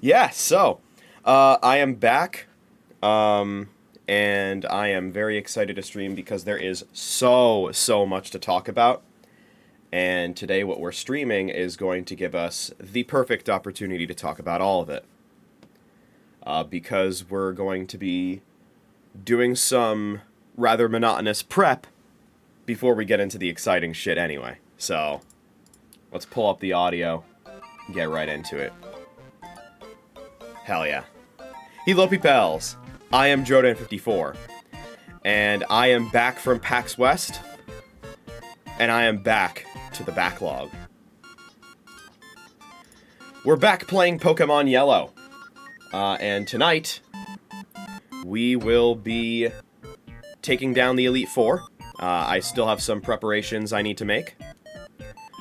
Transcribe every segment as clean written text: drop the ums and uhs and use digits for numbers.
Yeah, so I am back, and I am very excited to stream because there is so much to talk about. And today, what we're streaming is going to give us the perfect opportunity to talk about all of it. Because we're going to be doing some rather monotonous prep before we get into the exciting shit anyway. So, let's pull up the audio and get right into it. Hell yeah. Hello, pals. I am JoeDan54, and I am back from PAX West, and I am back to the Backlog. We're back playing Pokémon Yellow, and tonight we will be taking down the Elite Four. I still have some preparations I need to make,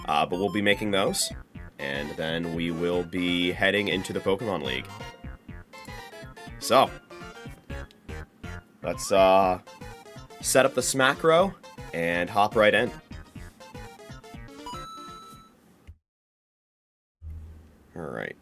but we'll be making those, and then we will be heading into the Pokémon League. So, let's set up the smack row and hop right in. Alright.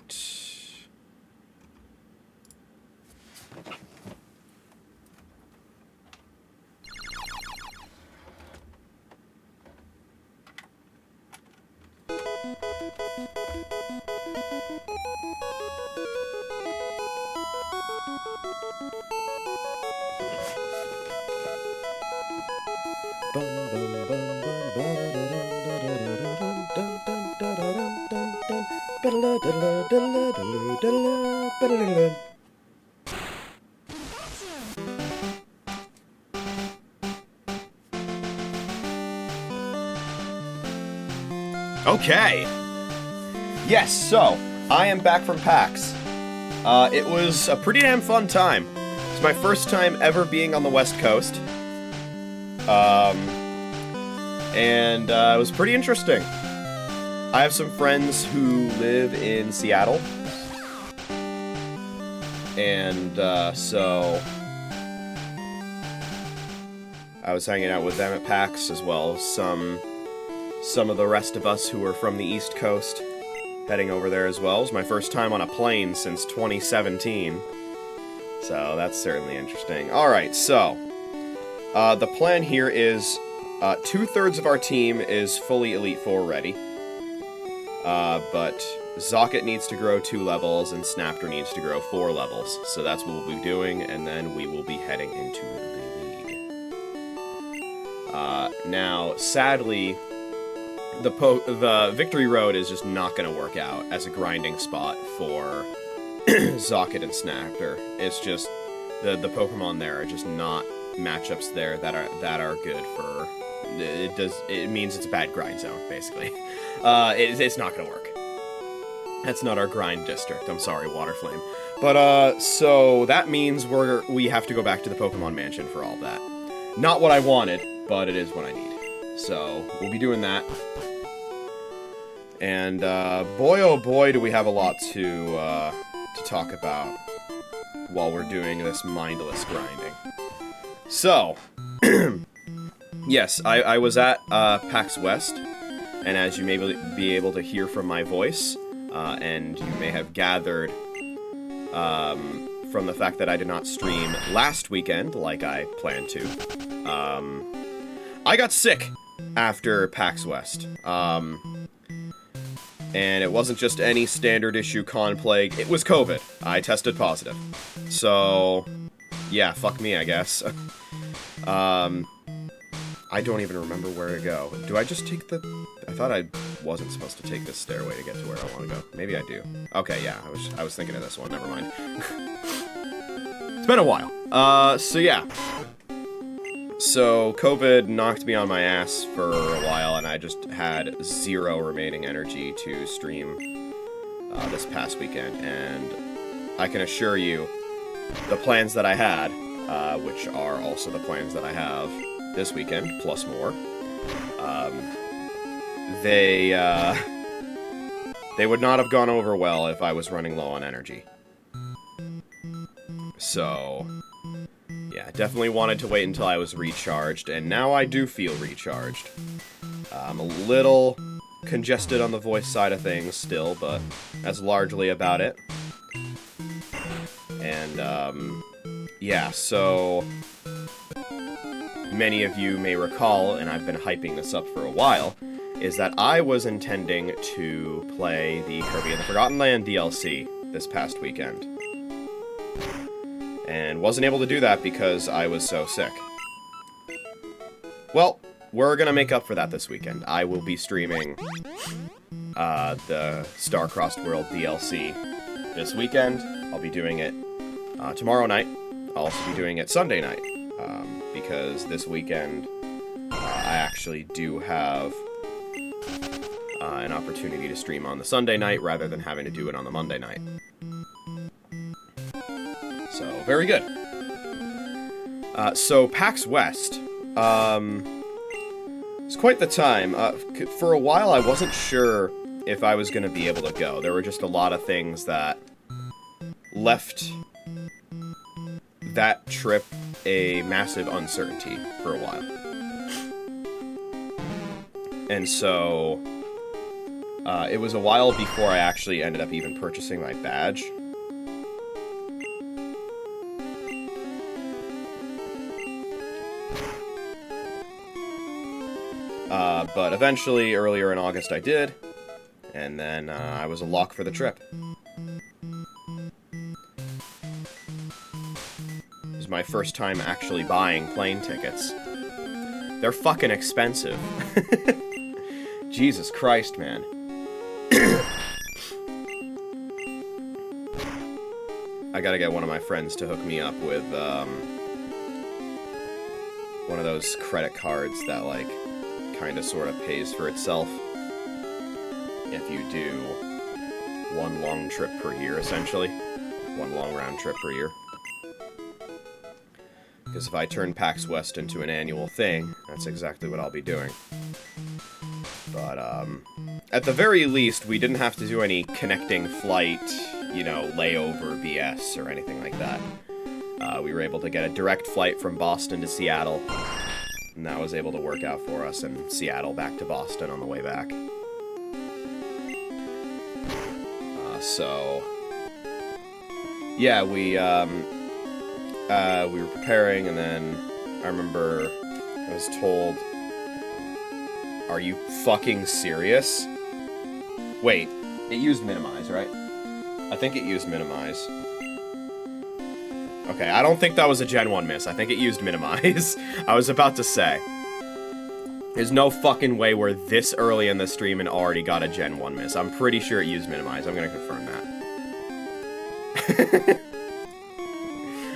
Okay. Yes, so, I am back from PAX. It was a pretty damn fun time. It's my first time ever being on the West Coast. And it was pretty interesting. I have some friends who live in Seattle. And, so I was hanging out with them at PAX, as well as some of the rest of us who are from the East Coast heading over there as well. It was my first time on a plane since 2017. So that's certainly interesting. Alright, so the plan here is 2/3 of our team is fully Elite Four ready. But Zocket needs to grow 2 levels and Snapter needs to grow 4 levels. So that's what we'll be doing, and then we will be heading into the league. Now, sadly, the Victory Road is just not going to work out as a grinding spot for Zocket and Snapter. It's just the Pokemon there are just not matchups there that are good for. It means it's a bad grind zone, basically. It's not going to work. That's not our grind district. I'm sorry, Waterflame. But so that means we have to go back to the Pokemon Mansion for all that. Not what I wanted, but it is what I need. So we'll be doing that. And boy, oh boy, do we have a lot to talk about while we're doing this mindless grinding. So, yes, I was at PAX West, and as you may be able to hear from my voice, and you may have gathered from the fact that I did not stream last weekend like I planned to, I got sick after PAX West. And it wasn't just any standard issue con plague, it was COVID. I tested positive. So, yeah, fuck me, I guess. I don't even remember where to go. Do I just take the... I thought I wasn't supposed to take this stairway to get to where I want to go. Maybe I do. Okay, yeah, I was thinking of this one, never mind. It's been a while. So yeah. So, COVID knocked me on my ass for a while, and I just had 0 remaining energy to stream this past weekend, and I can assure you, the plans that I had, which are also the plans that I have this weekend, plus more, they would not have gone over well if I was running low on energy. So... yeah, definitely wanted to wait until I was recharged, and now I do feel recharged. I'm a little congested on the voice side of things still, but that's largely about it. And, yeah, so many of you may recall, and I've been hyping this up for a while, is that I was intending to play the Kirby and the Forgotten Land DLC this past weekend. And wasn't able to do that because I was so sick. Well, we're gonna make up for that this weekend. I will be streaming the Star-Crossed World DLC this weekend. I'll be doing it tomorrow night. I'll also be doing it Sunday night, because this weekend I actually do have an opportunity to stream on the Sunday night rather than having to do it on the Monday night. So, very good. So, PAX West. It's quite the time. For a while, I wasn't sure if I was going to be able to go. There were just a lot of things that left that trip a massive uncertainty for a while. And so, it was a while before I actually ended up even purchasing my badge. But eventually, earlier in August, I did, and then I was a lock for the trip. It was my first time actually buying plane tickets. They're fucking expensive. Jesus Christ, man. I gotta get one of my friends to hook me up with one of those credit cards that, like, kind of sort of pays for itself if you do one long trip per year, essentially. One long round trip per year. Because if I turn PAX West into an annual thing, that's exactly what I'll be doing. But, at the very least, we didn't have to do any connecting flight, you know, layover BS or anything like that. We were able to get a direct flight from Boston to Seattle, and that was able to work out for us, and Seattle back to Boston on the way back. So, yeah, we were preparing, and then I remember I was told, "Are you fucking serious?" Wait, it used minimize, right? I think it used minimize. Okay, I don't think that was a Gen 1 miss. I think it used minimize. I was about to say. There's no fucking way we're this early in the stream and already got a Gen 1 miss. I'm pretty sure it used minimize. I'm gonna confirm that.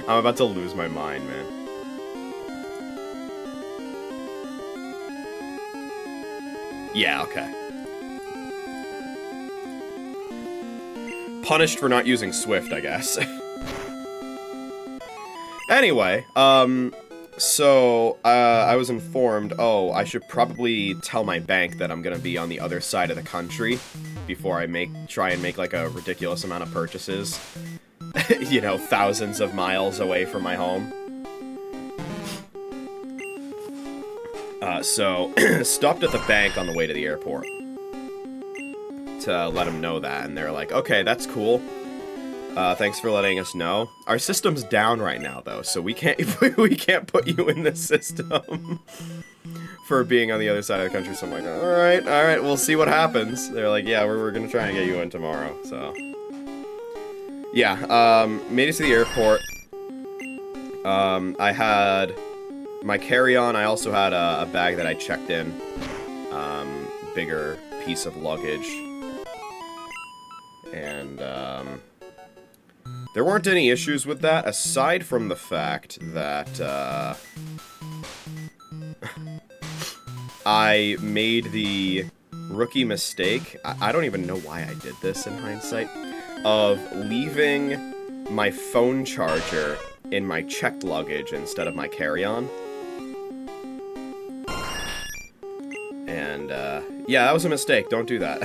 I'm about to lose my mind, man. Yeah, okay. Punished for not using Swift, I guess. Anyway, so, I was informed, oh, I should probably tell my bank that I'm gonna be on the other side of the country before I try and make, like, a ridiculous amount of purchases. You know, thousands of miles away from my home. So, stopped at the bank on the way to the airport to let them know that, and they're like, okay, that's cool. Thanks for letting us know. Our system's down right now, though, so we can't we can't put you in the system for being on the other side of the country. So I'm like, all right, we'll see what happens. They're like, yeah, we're gonna try and get you in tomorrow. So yeah, made it to the airport. I had my carry-on. I also had a bag that I checked in, bigger piece of luggage, and there weren't any issues with that, aside from the fact that, I made the rookie mistake, I don't even know why I did this in hindsight, of leaving my phone charger in my checked luggage instead of my carry-on. And, yeah, that was a mistake, don't do that.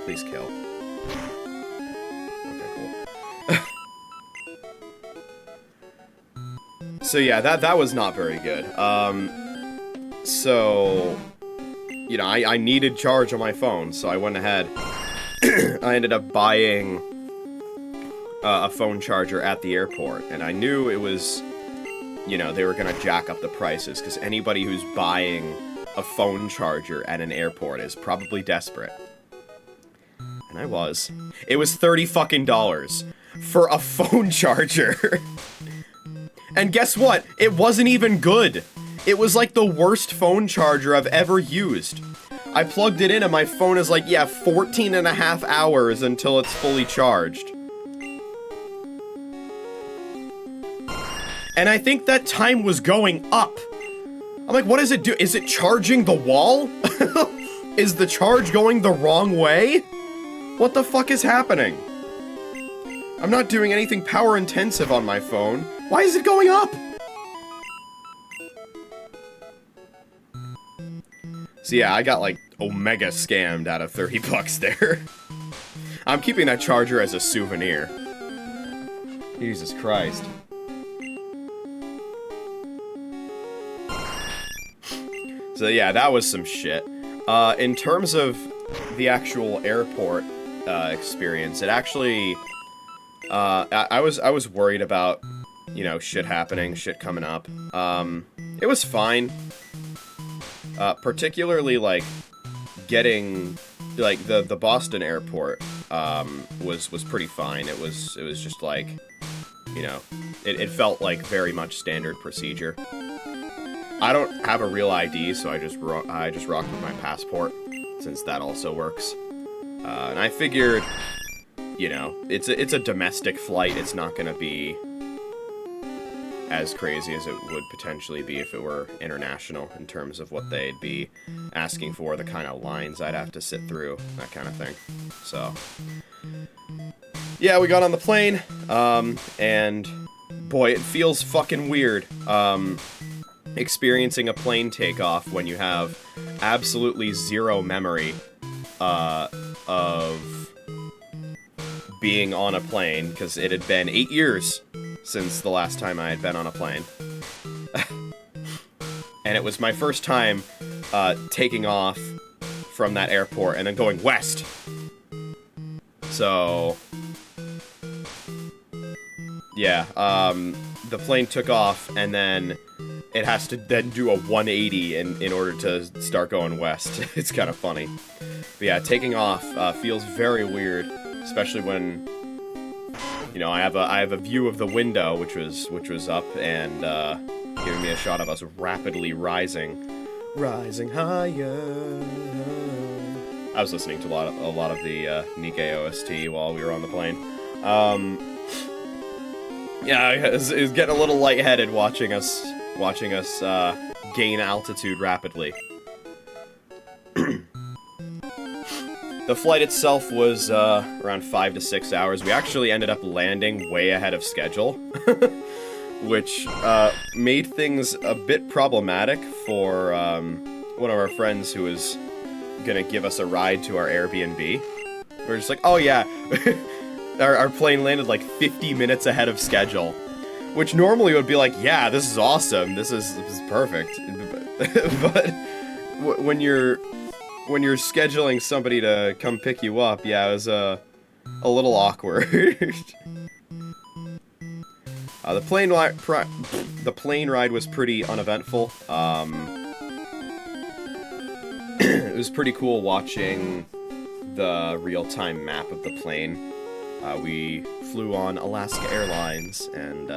Please kill. Okay, cool. So yeah, that was not very good. So you know, I needed charge on my phone, so I went ahead. I ended up buying a phone charger at the airport, and I knew it was, you know, they were gonna jack up the prices, because anybody who's buying a phone charger at an airport is probably desperate. And I was. It was $30 fucking for a phone charger. And guess what? It wasn't even good. It was like the worst phone charger I've ever used. I plugged it in and my phone is like, yeah, 14 and a half hours until it's fully charged. And I think that time was going up. I'm like, what does it do? Is it charging the wall? Is the charge going the wrong way? What the fuck is happening? I'm not doing anything power intensive on my phone. Why is it going up? So yeah, I got like omega scammed out of 30 bucks there. I'm keeping that charger as a souvenir. Jesus Christ. So yeah, that was some shit. In terms of the actual airport experience, it actually, I was worried about, you know, shit happening, shit coming up. It was fine. Particularly, like, getting, like, the Boston airport, was pretty fine. It was just like, you know, it felt like very much standard procedure. I don't have a real ID, so I just rocked with my passport, since that also works. And I figured, you know, it's a domestic flight. It's not gonna be as crazy as it would potentially be if it were international, in terms of what they'd be asking for, the kind of lines I'd have to sit through, that kind of thing. So, yeah, we got on the plane, and boy, it feels fucking weird, experiencing a plane takeoff when you have absolutely zero memory, of being on a plane, because it had been 8 years since the last time I had been on a plane. And it was my first time taking off from that airport and then going west. So, yeah, the plane took off and then it has to then do a 180 in order to start going west. It's kind of funny. But yeah, taking off feels very weird, especially when, you know, I have a view of the window, which was up, and giving me a shot of us rapidly rising higher. I was listening to a lot of the Nikkei OST while we were on the plane. Yeah, it was getting a little lightheaded watching us gain altitude rapidly. The flight itself was around 5 to 6 hours. We actually ended up landing way ahead of schedule, which made things a bit problematic for one of our friends who was gonna give us a ride to our Airbnb. We're just like, oh yeah, our plane landed like 50 minutes ahead of schedule, which normally would be like, yeah, this is awesome, this is perfect. But when you're scheduling somebody to come pick you up, yeah, it was a little awkward. The plane ride was pretty uneventful. It was pretty cool watching the real-time map of the plane. We flew on Alaska Airlines, and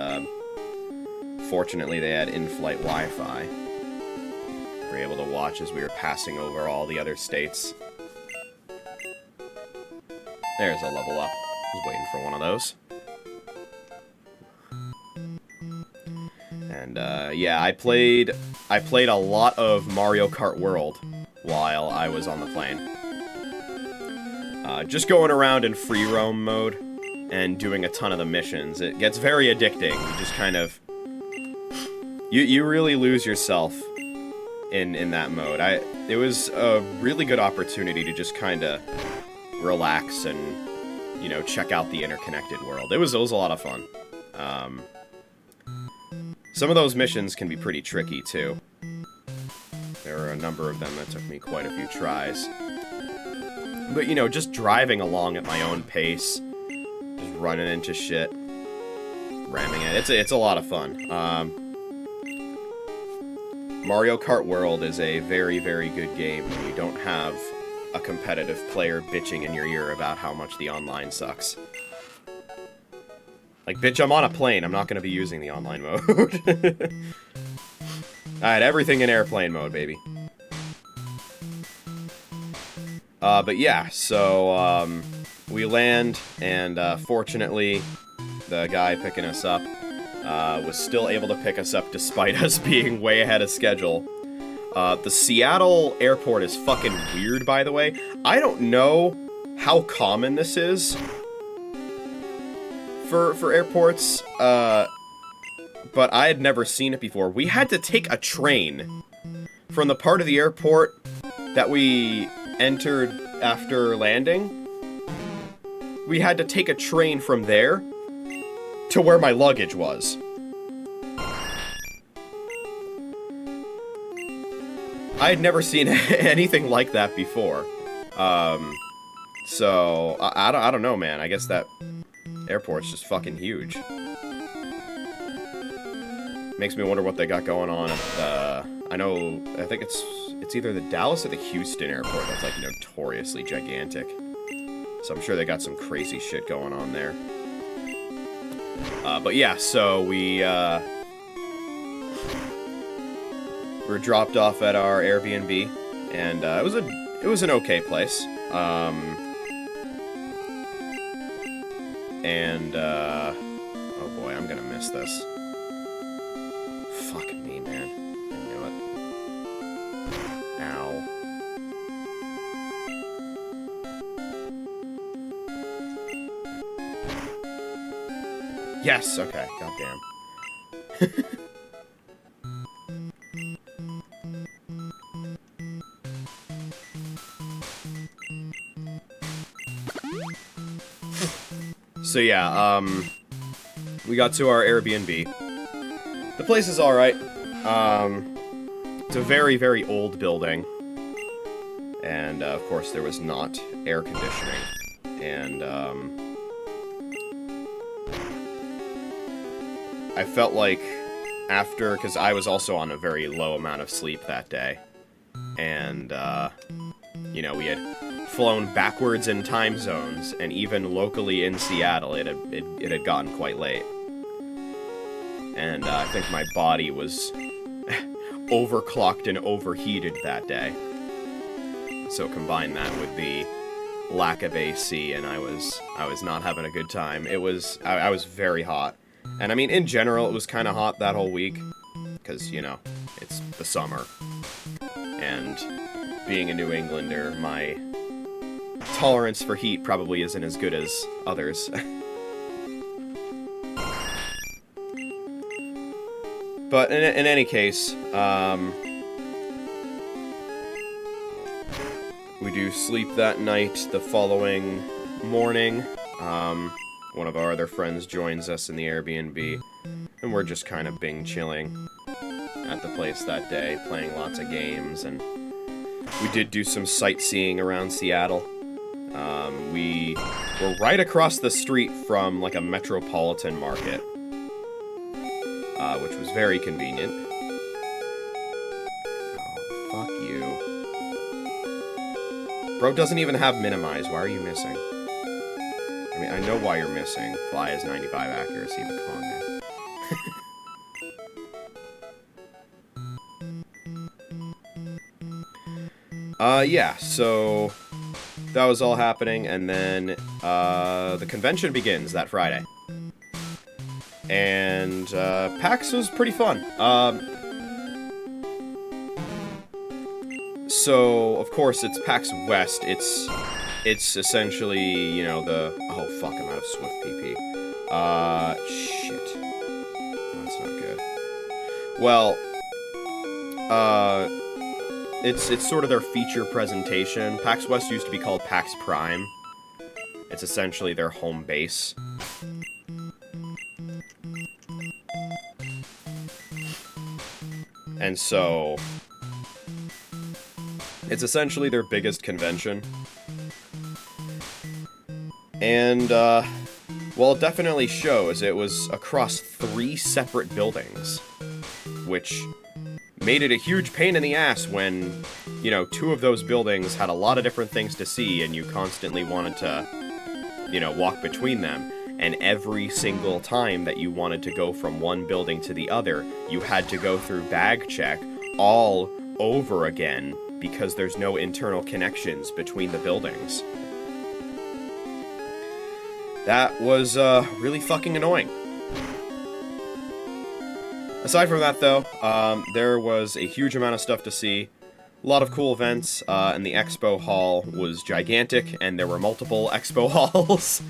fortunately they had in-flight Wi-Fi. We were able to watch as we were passing over all the other states. There's a level up. I was waiting for one of those. And yeah, I played a lot of Mario Kart World while I was on the plane. Just going around in free roam mode and doing a ton of the missions. It gets very addicting. You just kind of you really lose yourself in that mode. It was a really good opportunity to just kind of relax and, you know, check out the interconnected world. It was a lot of fun. Some of those missions can be pretty tricky too. There were a number of them that took me quite a few tries. But, you know, just driving along at my own pace, just running into shit, ramming it, it's a lot of fun. Mario Kart World is a very, very good game when you don't have a competitive player bitching in your ear about how much the online sucks. Like, bitch, I'm on a plane. I'm not going to be using the online mode. Alright, everything in airplane mode, baby. But yeah, so, we land, and, fortunately, the guy picking us up, was still able to pick us up despite us being way ahead of schedule. The Seattle airport is fucking weird, by the way. I don't know how common this is for airports, but I had never seen it before. We had to take a train from the part of the airport that we entered after landing. We had to take a train from there to where my luggage was. I had never seen anything like that before. So, I don't know, man. I guess that airport's just fucking huge. Makes me wonder what they got going on at, I think it's either the Dallas or the Houston airport that's, like, notoriously gigantic. So I'm sure they got some crazy shit going on there. But yeah, so we were dropped off at our Airbnb, and it was an okay place. Oh boy, I'm gonna miss this. Fuck me, man. I knew it. Ow. Yes, okay, goddamn. So yeah, we got to our Airbnb. The place is alright. It's a very, very old building. And, of course, there was not air conditioning. And, I felt like after, because I was also on a very low amount of sleep that day. And, you know, we had flown backwards in time zones, and even locally in Seattle, it had gotten quite late. And I think my body was overclocked and overheated that day. So combine that with the lack of AC, and I was not having a good time. I was very hot. And I mean, in general, it was kind of hot that whole week, because, you know, it's the summer. And being a New Englander, my tolerance for heat probably isn't as good as others. But in any case, we do sleep that night. The following morning, one of our other friends joins us in the Airbnb, and we're just kind of chilling at the place that day, playing lots of games, and we did do some sightseeing around Seattle. We were right across the street from, like, a metropolitan market, which was very convenient. Oh, fuck you. Bro doesn't even have minimize. Why are you missing? I mean, I know why you're missing. Fly is 95 accuracy, but come on, man. Yeah, so that was all happening, and then, the convention begins that Friday. And, PAX was pretty fun. So, of course, it's PAX West. It's essentially, you know, oh, fuck, I'm out of Swift PP. Shit. That's not good. Well, it's sort of their feature presentation. PAX West used to be called PAX Prime. It's essentially their home base. And so, It's essentially their biggest convention. And, well, it definitely shows. It was across 3 separate buildings, which made it a huge pain in the ass when, you know, 2 of those buildings had a lot of different things to see, and you constantly wanted to, you know, walk between them. And every single time that you wanted to go from one building to the other, you had to go through bag check all over again, because there's no internal connections between the buildings. That was, really fucking annoying. Aside from that, though, there was a huge amount of stuff to see. A lot of cool events, and the expo hall was gigantic, and there were multiple expo halls.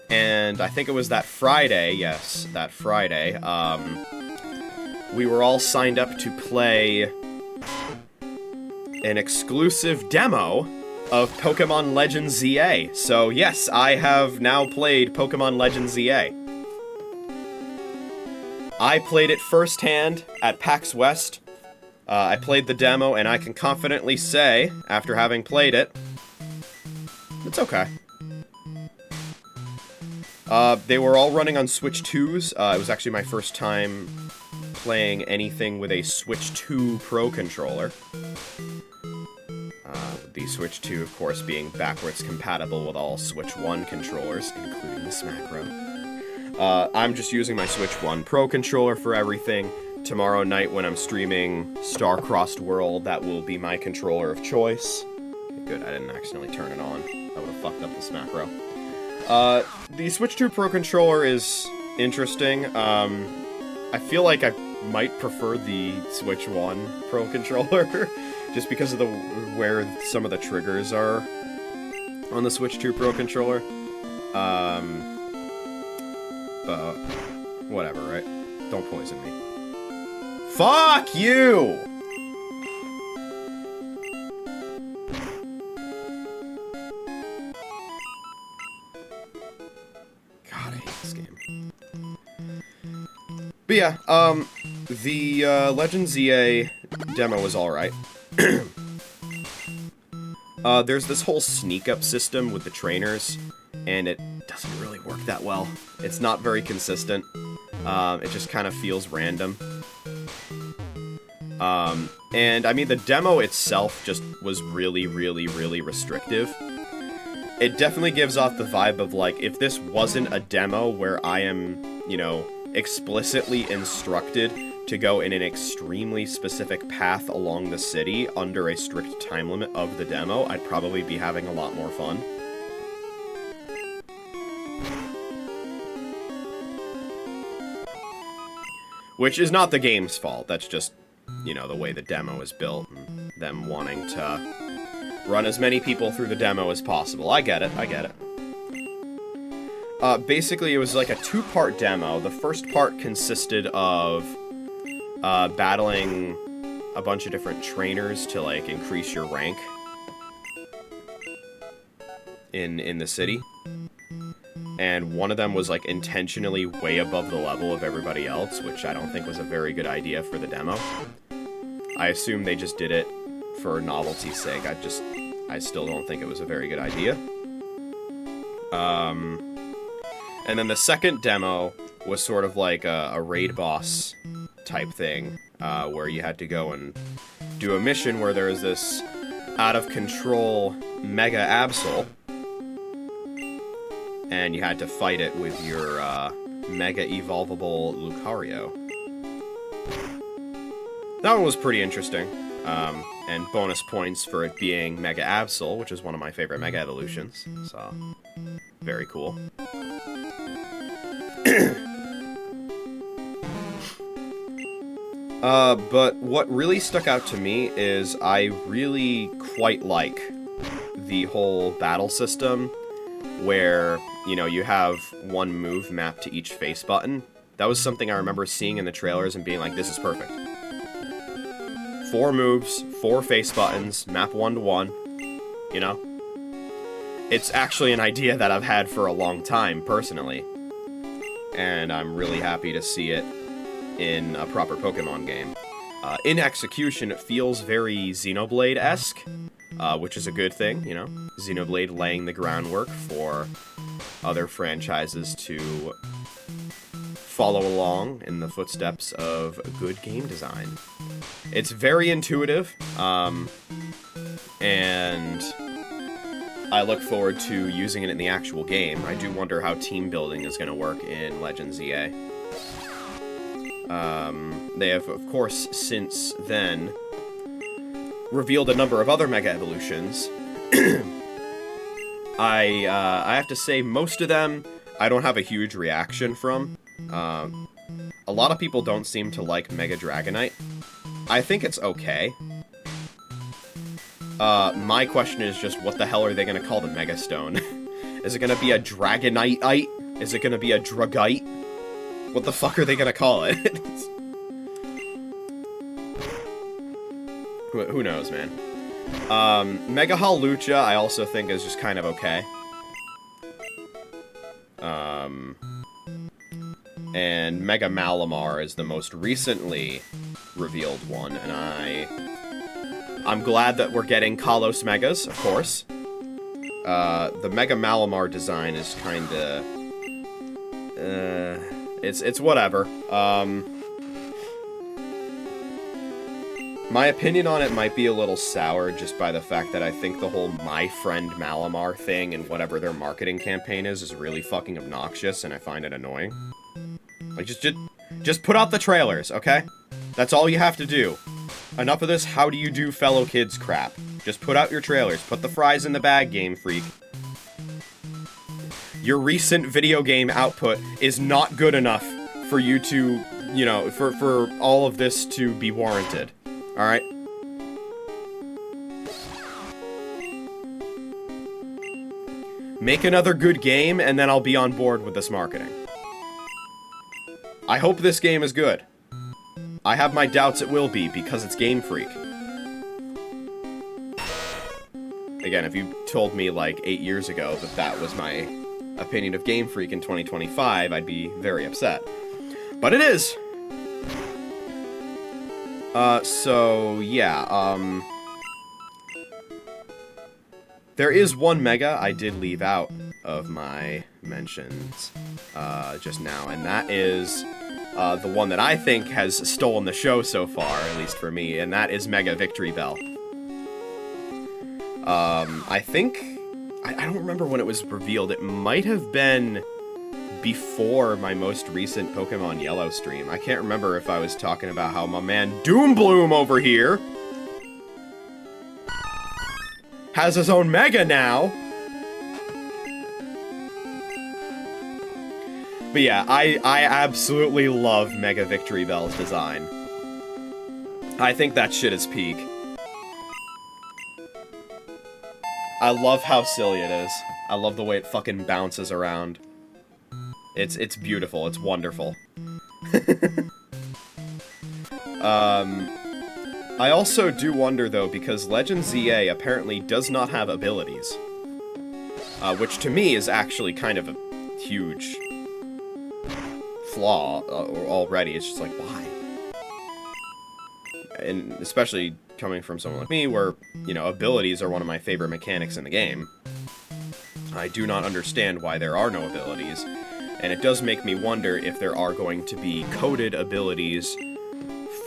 And I think it was that Friday, yes, that Friday, we were all signed up to play an exclusive demo of Pokémon Legends ZA. So yes, I have now played Pokémon Legends ZA. I played it firsthand at PAX West. I played the demo, and I can confidently say, after having played it, it's okay. They were all running on Switch 2s. It was actually my first time playing anything with a Switch 2 Pro controller. The Switch 2, of course, being backwards compatible with all Switch 1 controllers, including the Smack-Ro. I'm just using my Switch 1 Pro controller for everything. Tomorrow night when I'm streaming Star-Crossed World, that will be my controller of choice. Good, I didn't accidentally turn it on. That would have fucked up the Smack-Ro. The Switch 2 Pro controller is interesting. I feel like I might prefer the Switch 1 Pro controller, just because of where some of the triggers are on the Switch 2 Pro controller. But whatever, right? Don't poison me. Fuck you! God, I hate this game. But yeah, the Legends ZA demo was alright. There's this whole sneak-up system with the trainers, and it doesn't really work that well. It's not very consistent. It just kind of feels random. And I mean, the demo itself just was really, really, really restrictive. It definitely gives off the vibe of, like, if this wasn't a demo where I am, you know, explicitly instructed to go in an extremely specific path along the city under a strict time limit of the demo, I'd probably be having a lot more fun. Which is not the game's fault, that's just, you know, the way the demo is built, and them wanting to run as many people through the demo as possible. I get it, I get it. Basically, it was like a 2-part demo. The first part consisted of battling a bunch of different trainers to, like, increase your rank in the city. And one of them was, like, intentionally way above the level of everybody else, which I don't think was a very good idea for the demo. I assume they just did it for novelty's sake. I still don't think it was a very good idea. And then the second demo was sort of like a raid boss type thing, where you had to go and do a mission where there was this out-of-control Mega Absol, and you had to fight it with your Mega Evolvable Lucario. That one was pretty interesting, and bonus points for it being Mega Absol, which is one of my favorite Mega Evolutions, so very cool. But what really stuck out to me is I really quite like the whole battle system where, you know, you have one move mapped to each face button. That was something I remember seeing in the trailers and being like, this is perfect. 4 moves, 4 face buttons, map 1 to 1, you know? It's actually an idea that I've had for a long time, personally. And I'm really happy to see it in a proper Pokemon game. In execution, it feels very Xenoblade-esque, which is a good thing, you know? Xenoblade laying the groundwork for other franchises to follow along in the footsteps of good game design. It's very intuitive, and I look forward to using it in the actual game. I do wonder how team building is going to work in Legends EA. They have, of course, since then revealed a number of other Mega Evolutions. I have to say, most of them I don't have a huge reaction from. A lot of people don't seem to like Mega Dragonite. I think it's okay. My question is just, what the hell are they gonna call the Mega Stone? Is it gonna be a Dragonite-ite? Is it gonna be a Dragite? What the fuck are they gonna call it? Who knows, man. Mega Hawlucha I also think is just kind of okay. And Mega Malamar is the most recently revealed one, and I'm glad that we're getting Kalos Megas, of course. The Mega Malamar design is kinda... it's whatever. My opinion on it might be a little sour just by the fact that I think the whole My Friend Malamar thing and whatever their marketing campaign is really fucking obnoxious, and I find it annoying. Like, just put out the trailers, okay? That's all you have to do. Enough of this how do you do fellow kids crap. Just put out your trailers. Put the fries in the bag, Game Freak. Your recent video game output is not good enough for you to, you know, for all of this to be warranted. Alright? Make another good game, and then I'll be on board with this marketing. I hope this game is good. I have my doubts it will be, because it's Game Freak. Again, if you told me, like, 8 years ago that that was my opinion of Game Freak in 2025, I'd be very upset. But it is! So, yeah, there is one Mega I did leave out of my mentions, just now, and that is, the one that I think has stolen the show so far, at least for me, and that is Mega Victory Bell. I think... I don't remember when it was revealed. It might have been before my most recent Pokemon Yellow stream. I can't remember if I was talking about how my man Doombloom over here has his own Mega now. But yeah, I absolutely love Mega Victory Bell's design. I think that shit is peak. I love how silly it is. I love the way it fucking bounces around. It's beautiful. It's wonderful. I also do wonder, though, because Legends EA apparently does not have abilities. Which to me is actually kind of a huge flaw already. It's just like, why? And especially coming from someone like me, where, you know, abilities are one of my favorite mechanics in the game. I do not understand why there are no abilities, and it does make me wonder if there are going to be coded abilities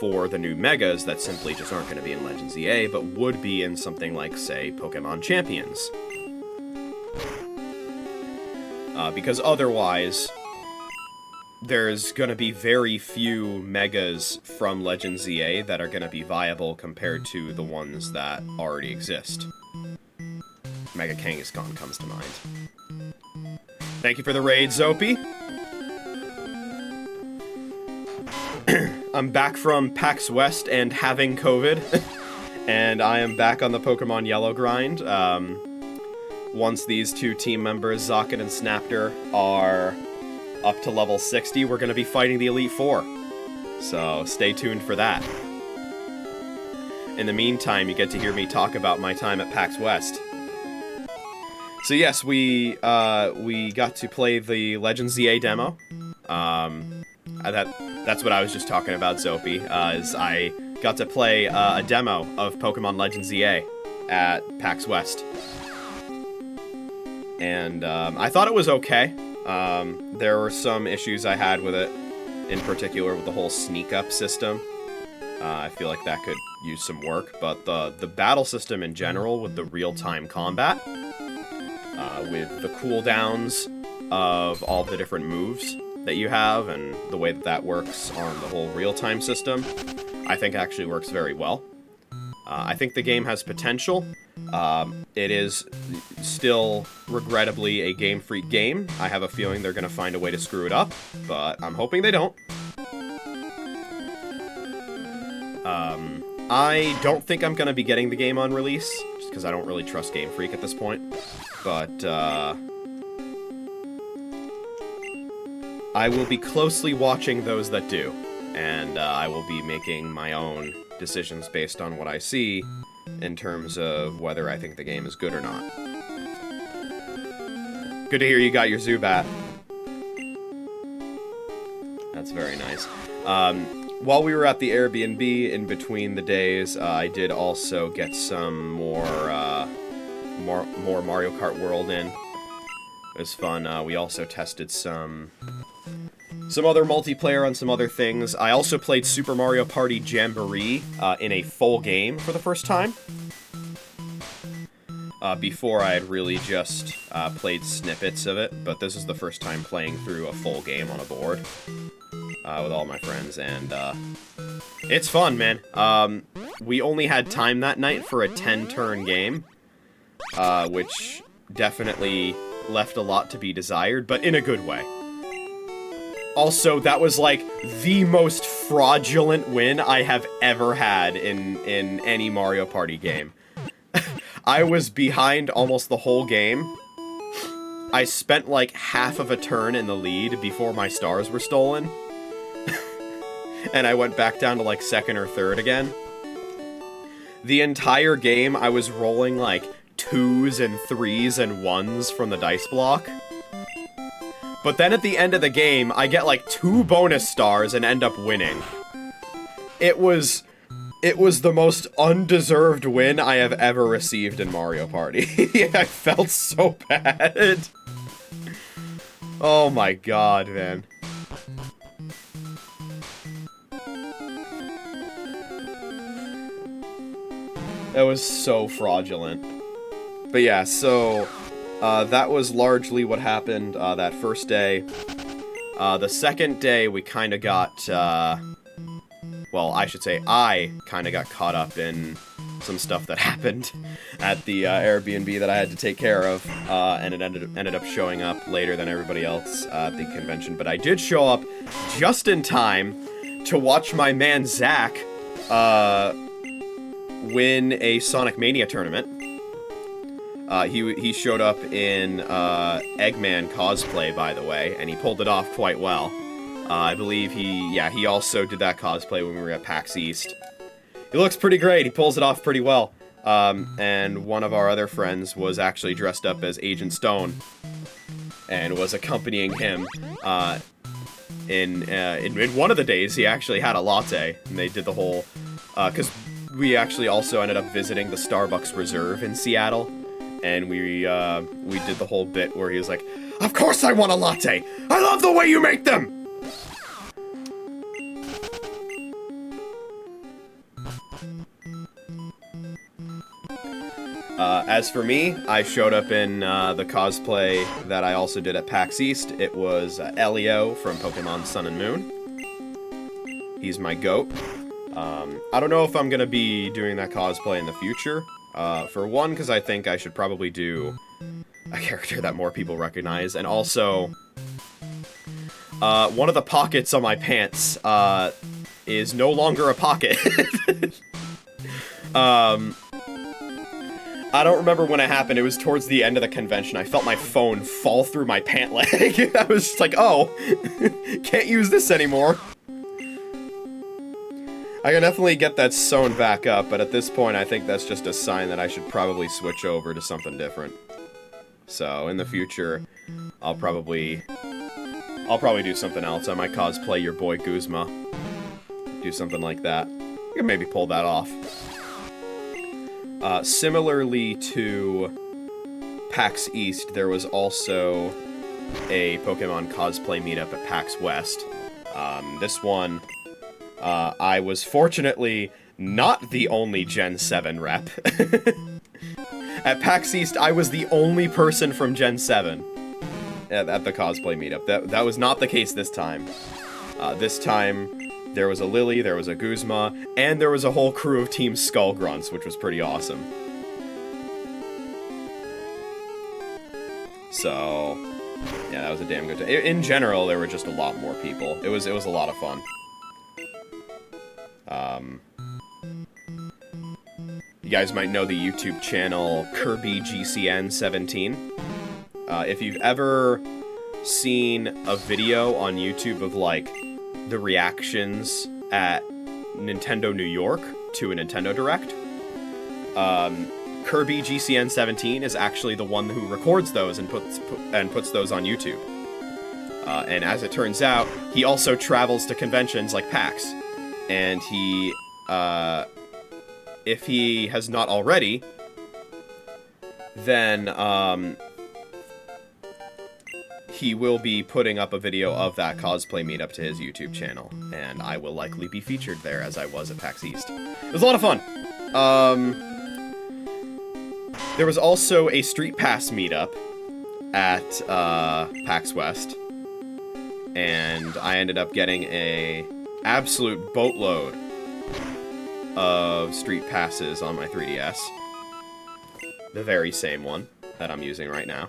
for the new Megas that simply just aren't going to be in Legends EA, but would be in something like, say, Pokémon Champions. Because otherwise, there's gonna be very few Megas from Legends EA that are gonna be viable compared to the ones that already exist. Mega Kangaskhan comes to mind. Thank you for the raid, Zopi! I'm back from PAX West and having COVID, and I am back on the Pokemon Yellow grind. Once these two team members, Zocket and Snapter, are up to level 60, we're going to be fighting the Elite Four. So stay tuned for that. In the meantime, you get to hear me talk about my time at PAX West. So yes, we got to play the Legends EA demo. That's what I was just talking about, Zopi, is I got to play a demo of Pokemon Legends EA at PAX West. And I thought it was okay. There were some issues I had with it, in particular with the whole sneak-up system. I feel like that could use some work, but the battle system in general, with the real-time combat, with the cooldowns of all the different moves that you have, and the way that that works on the whole real-time system, I think actually works very well. I think the game has potential. It is still, regrettably, a Game Freak game. I have a feeling they're going to find a way to screw it up, but I'm hoping they don't. I don't think I'm going to be getting the game on release, just because I don't really trust Game Freak at this point. But, I will be closely watching those that do, and I will be making my own decisions based on what I see in terms of whether I think the game is good or not. Good to hear you got your Zubat. That's very nice. While we were at the Airbnb in between the days, I did also get some more Mario Kart World in. It was fun. We also tested some other multiplayer on some other things. I also played Super Mario Party Jamboree in a full game for the first time. Before I had really just played snippets of it, but this is the first time playing through a full game on a board with all my friends, and it's fun, man. We only had time that night for a 10-turn game, which definitely left a lot to be desired, but in a good way. Also, that was, like, the most fraudulent win I have ever had in any Mario Party game. I was behind almost the whole game. I spent, like, half of a turn in the lead before my stars were stolen. And I went back down to, like, second or third again. The entire game, I was rolling, like, 2s and 3s and 1s from the dice block. But then at the end of the game, I get like 2 bonus stars and end up winning. It was the most undeserved win I have ever received in Mario Party. I felt so bad. Oh my god, man. That was so fraudulent. But yeah, so that was largely what happened that first day. The second day, we kind of got, well, I should say I kind of got caught up in some stuff that happened at the Airbnb that I had to take care of, and it ended up showing up later than everybody else at the convention. But I did show up just in time to watch my man Zach win a Sonic Mania tournament. He showed up in Eggman cosplay, by the way, and he pulled it off quite well. I believe he also did that cosplay when we were at PAX East. He looks pretty great, he pulls it off pretty well. And one of our other friends was actually dressed up as Agent Stone, and was accompanying him. In one of the days, he actually had a latte, and they did the whole, because we actually also ended up visiting the Starbucks Reserve in Seattle. And we did the whole bit where he was like, "Of course I want a latte! I love the way you make them!" As for me, I showed up in the cosplay that I also did at PAX East. It was Elio from Pokemon Sun and Moon. He's my goat. I don't know if I'm gonna be doing that cosplay in the future. For one, because I think I should probably do a character that more people recognize, and also, one of the pockets on my pants, is no longer a pocket. I don't remember when it happened. It was towards the end of the convention. I felt my phone fall through my pant leg. I was just like, oh, can't use this anymore. I can definitely get that sewn back up, but at this point I think that's just a sign that I should probably switch over to something different. So, in the future, I'll probably do something else. I might cosplay your boy Guzma. Do something like that. You can maybe pull that off. Similarly to PAX East, there was also a Pokemon cosplay meetup at PAX West. This one, I was fortunately not the only Gen 7 rep. At PAX East, I was the only person from Gen 7 at the cosplay meetup. That was not the case this time. This time, there was a Lily, there was a Guzma, and there was a whole crew of Team Skullgrunts, which was pretty awesome. So, yeah, that was a damn good time. In general, there were just a lot more people. It was a lot of fun. You guys might know the YouTube channel KirbyGCN17. If you've ever seen a video on YouTube of, like, the reactions at Nintendo New York to a Nintendo Direct, KirbyGCN17 is actually the one who records those and puts those on YouTube. And as it turns out, he also travels to conventions like PAX. And he, if he has not already, then, he will be putting up a video of that cosplay meetup to his YouTube channel, and I will likely be featured there as I was at PAX East. It was a lot of fun. There was also a Street Pass meetup at PAX West, and I ended up getting a absolute boatload of Street Passes on my 3DS. The very same one that I'm using right now.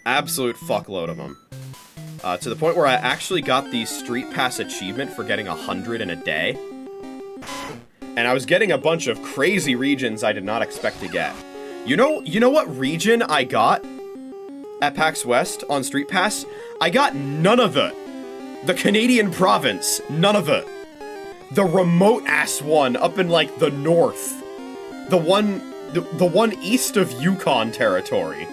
Absolute fuckload of them. To the point where I actually got the Street Pass achievement for getting 100 in a day. And I was getting a bunch of crazy regions I did not expect to get. You know what region I got at PAX West on Street Pass? I got none of it. The Canadian province, none of it. The remote-ass one up in, like, the north. The one east of Yukon territory.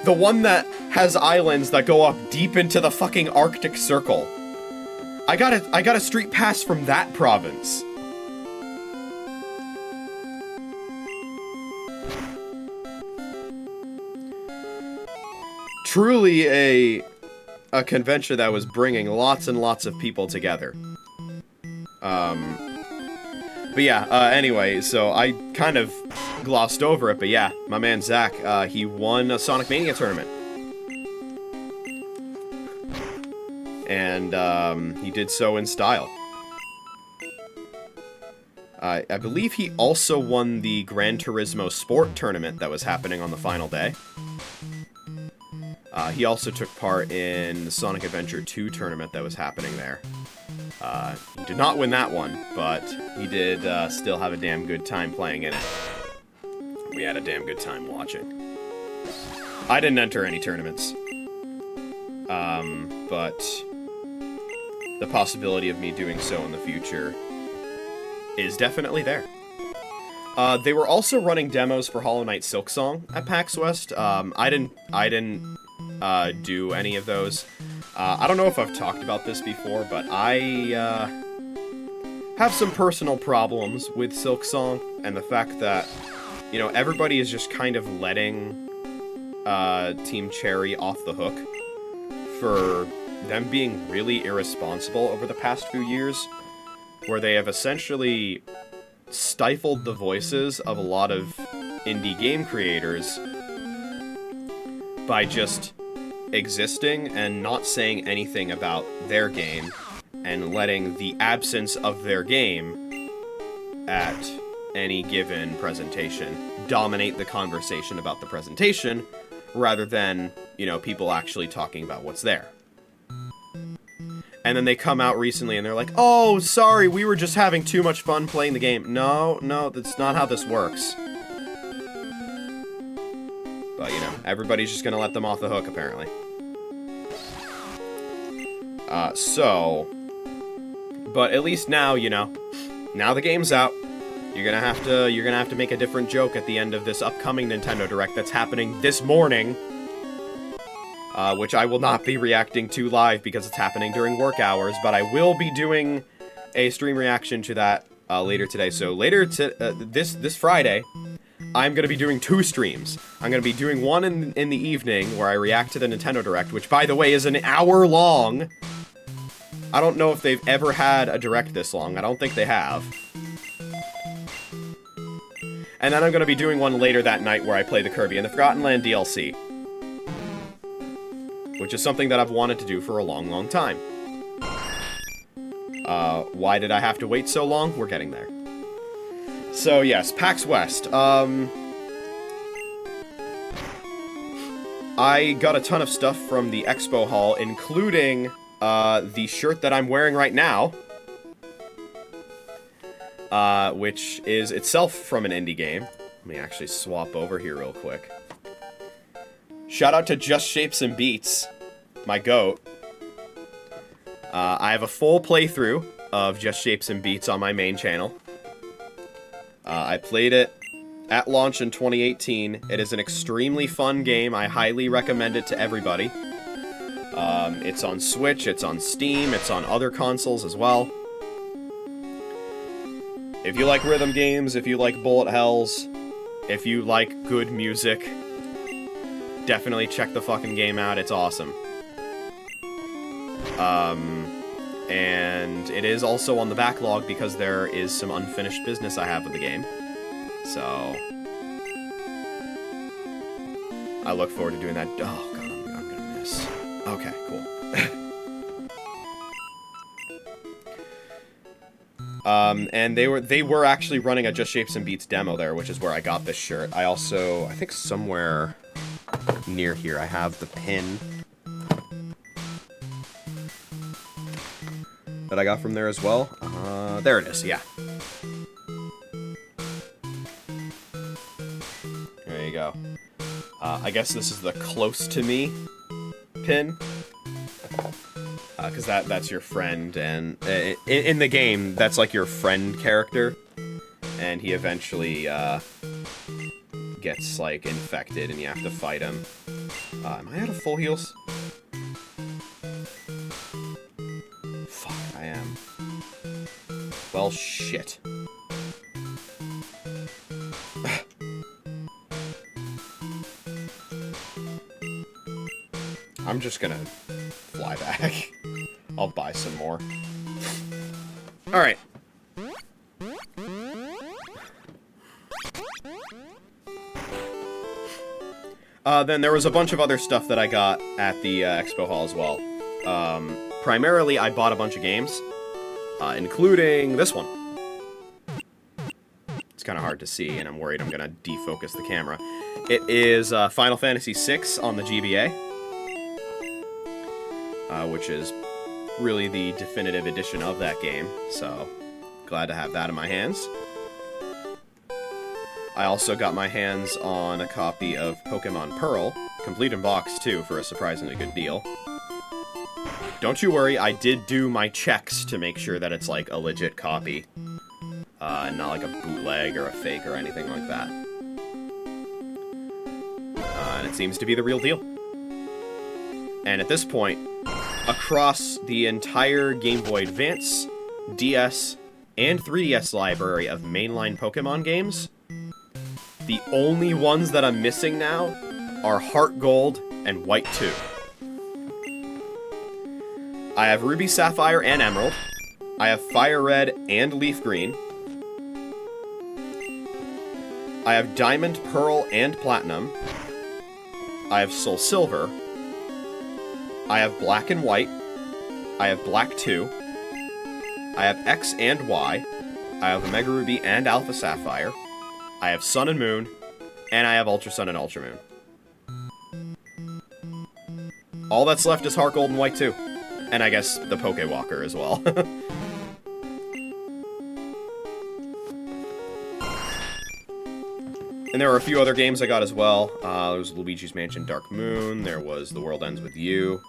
The one that has islands that go up deep into the fucking Arctic Circle. I got a Street Pass from that province. Truly a convention that was bringing lots and lots of people together. But yeah, anyway, so I kind of glossed over it, but yeah, my man Zach, he won a Sonic Mania tournament. And, he did so in style. I believe he also won the Gran Turismo Sport tournament that was happening on the final day. He also took part in the Sonic Adventure 2 tournament that was happening there. He did not win that one, but he did still have a damn good time playing in it. We had a damn good time watching. I didn't enter any tournaments. But the possibility of me doing so in the future is definitely there. They were also running demos for Hollow Knight Silksong at PAX West. I didn't do any of those. I don't know if I've talked about this before, but I have some personal problems with Silksong, and the fact that, you know, everybody is just kind of letting Team Cherry off the hook for them being really irresponsible over the past few years, where they have essentially stifled the voices of a lot of indie game creators by just existing and not saying anything about their game, and letting the absence of their game at any given presentation dominate the conversation about the presentation, rather than, you know, people actually talking about what's there. And then they come out recently and they're like, oh, sorry, we were just having too much fun playing the game. No, that's not how this works. But, you know, everybody's just gonna let them off the hook, apparently. But at least now, you know, now the game's out. You're gonna have to make a different joke at the end of this upcoming Nintendo Direct that's happening this morning. which I will not be reacting to live because it's happening during work hours, but I will be doing a stream reaction to that later today. So later this Friday, I'm going to be doing 2 streams. I'm going to be doing one in the evening where I react to the Nintendo Direct, which, by the way, is an hour long. I don't know if they've ever had a Direct this long. I don't think they have. And then I'm going to be doing one later that night where I play the Kirby and the Forgotten Land DLC. Which is something that I've wanted to do for a long, long time. Why did I have to wait so long? We're getting there. So, yes, PAX West. I got a ton of stuff from the Expo Hall, including the shirt that I'm wearing right now. Which is itself from an indie game. Let me actually swap over here real quick. Shout out to Just Shapes and Beats, my goat. I have a full playthrough of Just Shapes and Beats on my main channel. I played it at launch in 2018. It is an extremely fun game. I highly recommend it to everybody. It's on Switch, it's on Steam, it's on other consoles as well. If you like rhythm games, if you like bullet hells, if you like good music, definitely check the fucking game out. It's awesome. And it is also on the backlog because there is some unfinished business I have with the game. So I look forward to doing that. Oh god, I'm gonna miss. Okay, cool. And they were actually running a Just Shapes and Beats demo there, which is where I got this shirt. I also, I think somewhere near here I have the pin that I got from there as well. There it is, yeah. There you go. I guess this is the close to me pin. Because that's your friend, and in the game, that's like your friend character, and he eventually gets like infected, and you have to fight him. Am I out of full heals? Fuck, I am. Well, shit. I'm just gonna fly back. I'll buy some more. Alright. Then there was a bunch of other stuff that I got at the Expo Hall as well. Primarily, I bought a bunch of games, including this one. It's kind of hard to see, and I'm worried I'm going to defocus the camera. It is Final Fantasy VI on the GBA, which is really the definitive edition of that game, so glad to have that in my hands. I also got my hands on a copy of Pokémon Pearl, complete in box too, for a surprisingly good deal. Don't you worry, I did do my checks to make sure that it's like a legit copy, and not like a bootleg or a fake or anything like that. And it seems to be the real deal. And at this point, across the entire Game Boy Advance, DS, and 3DS library of mainline Pokémon games, the only ones that I'm missing now are Heart Gold and White 2. I have Ruby, Sapphire, and Emerald. I have Fire Red and Leaf Green. I have Diamond, Pearl, and Platinum. I have Soul Silver. I have Black and White. I have Black 2. I have X and Y. I have Omega Ruby and Alpha Sapphire. I have Sun and Moon. And I have Ultra Sun and Ultra Moon. All that's left is Heart Gold and White 2. And I guess the Pokewalker as well. And there were a few other games I got as well. There was Luigi's Mansion Dark Moon. There was The World Ends With You.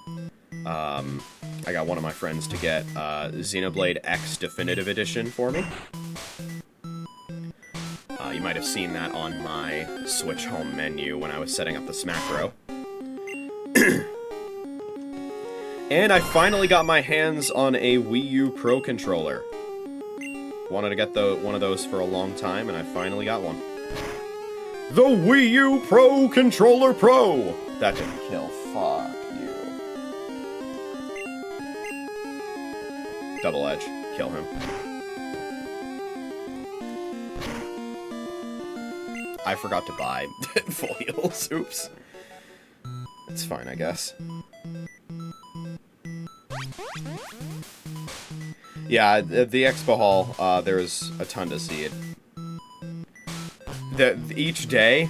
I got one of my friends to get Xenoblade X Definitive Edition for me. You might have seen that on my Switch home menu when I was setting up the Smack Row. And I finally got my hands on a Wii U Pro controller. Wanted to get one of those for a long time, and I finally got one. The Wii U Pro Controller Pro! That didn't kill. Fuck you. Double edge. Kill him. I forgot to buy full heals. Oops. It's fine, I guess. Yeah, at the expo hall, there's a ton to see. Each day,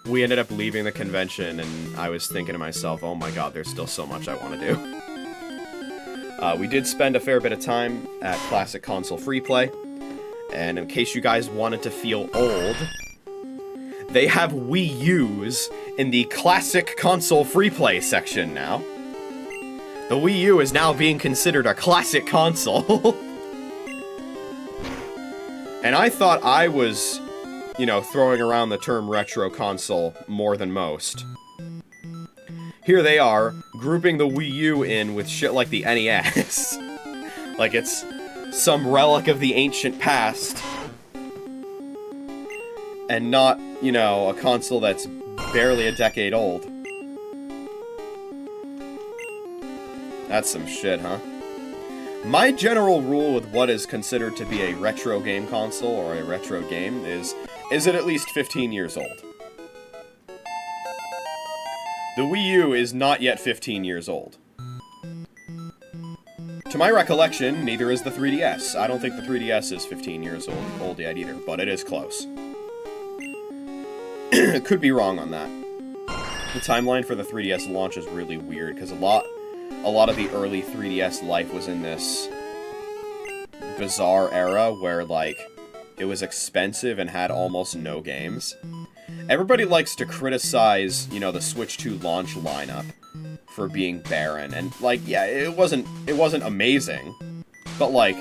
we ended up leaving the convention, and I was thinking to myself, oh my god, there's still so much I want to do. We did spend a fair bit of time at Classic Console Free Play, and in case you guys wanted to feel old, they have Wii U's in the Classic Console Free Play section now. The Wii U is now being considered a classic console. And I thought I was, you know, throwing around the term retro console more than most. Here they are, grouping the Wii U in with shit like the NES. Like it's some relic of the ancient past. And not, you know, a console that's barely a decade old. That's some shit, huh? My general rule with what is considered to be a retro game console or a retro game is it at least 15 years old? The Wii U is not yet 15 years old. To my recollection, neither is the 3DS. I don't think the 3DS is 15 years old yet either, but it is close. Could be wrong on that. The timeline for the 3DS launch is really weird, because a lot of the early 3DS life was in this bizarre era where, like, it was expensive and had almost no games. Everybody likes to criticize, you know, the Switch 2 launch lineup for being barren, and, like, yeah, it wasn't amazing, but, like,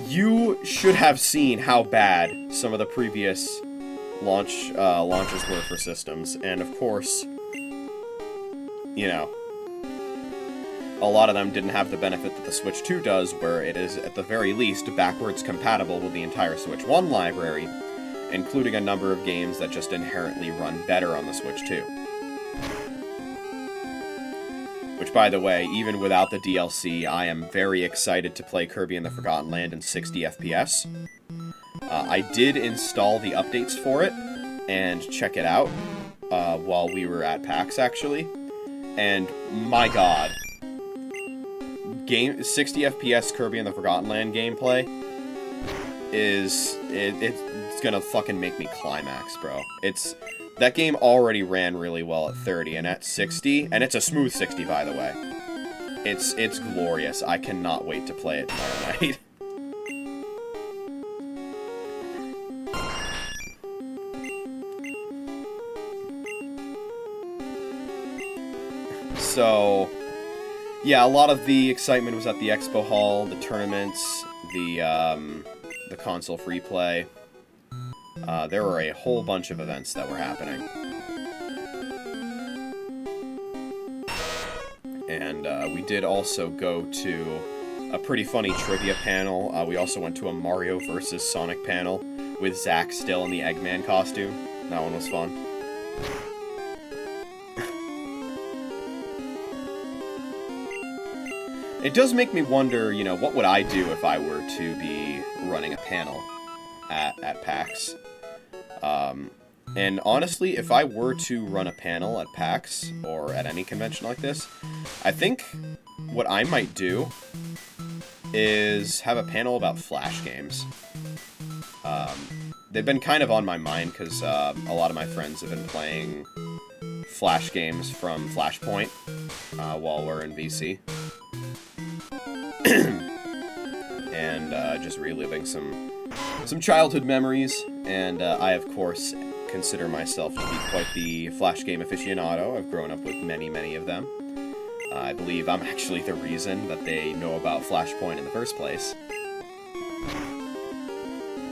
you should have seen how bad some of the previous launches were for systems, and of course, you know, a lot of them didn't have the benefit that the Switch 2 does, where it is, at the very least, backwards compatible with the entire Switch 1 library, including a number of games that just inherently run better on the Switch 2. Which, by the way, even without the DLC, I am very excited to play Kirby and the Forgotten Land in 60 FPS. I did install the updates for it, and check it out, while we were at PAX, actually. And, my god. 60 FPS Kirby and the Forgotten Land gameplay is... It's gonna fucking make me climax, bro. That game already ran really well at 30, and at 60, and it's a smooth 60, by the way. It's glorious. I cannot wait to play it tomorrow night. So, yeah, a lot of the excitement was at the expo hall, the tournaments, the console free play. There were a whole bunch of events that were happening. And we did also go to a pretty funny trivia panel. We also went to a Mario vs. Sonic panel with Zack still in the Eggman costume. That one was fun. It does make me wonder, you know, what would I do if I were to be running a panel at PAX? And honestly, if I were to run a panel at PAX, or at any convention like this, I think what I might do is have a panel about Flash games. They've been kind of on my mind, because a lot of my friends have been playing Flash games from Flashpoint while we're in VC. And just reliving some childhood memories, and I, of course, consider myself to be quite the Flash game aficionado. I've grown up with many, many of them. I believe I'm actually the reason that they know about Flashpoint in the first place.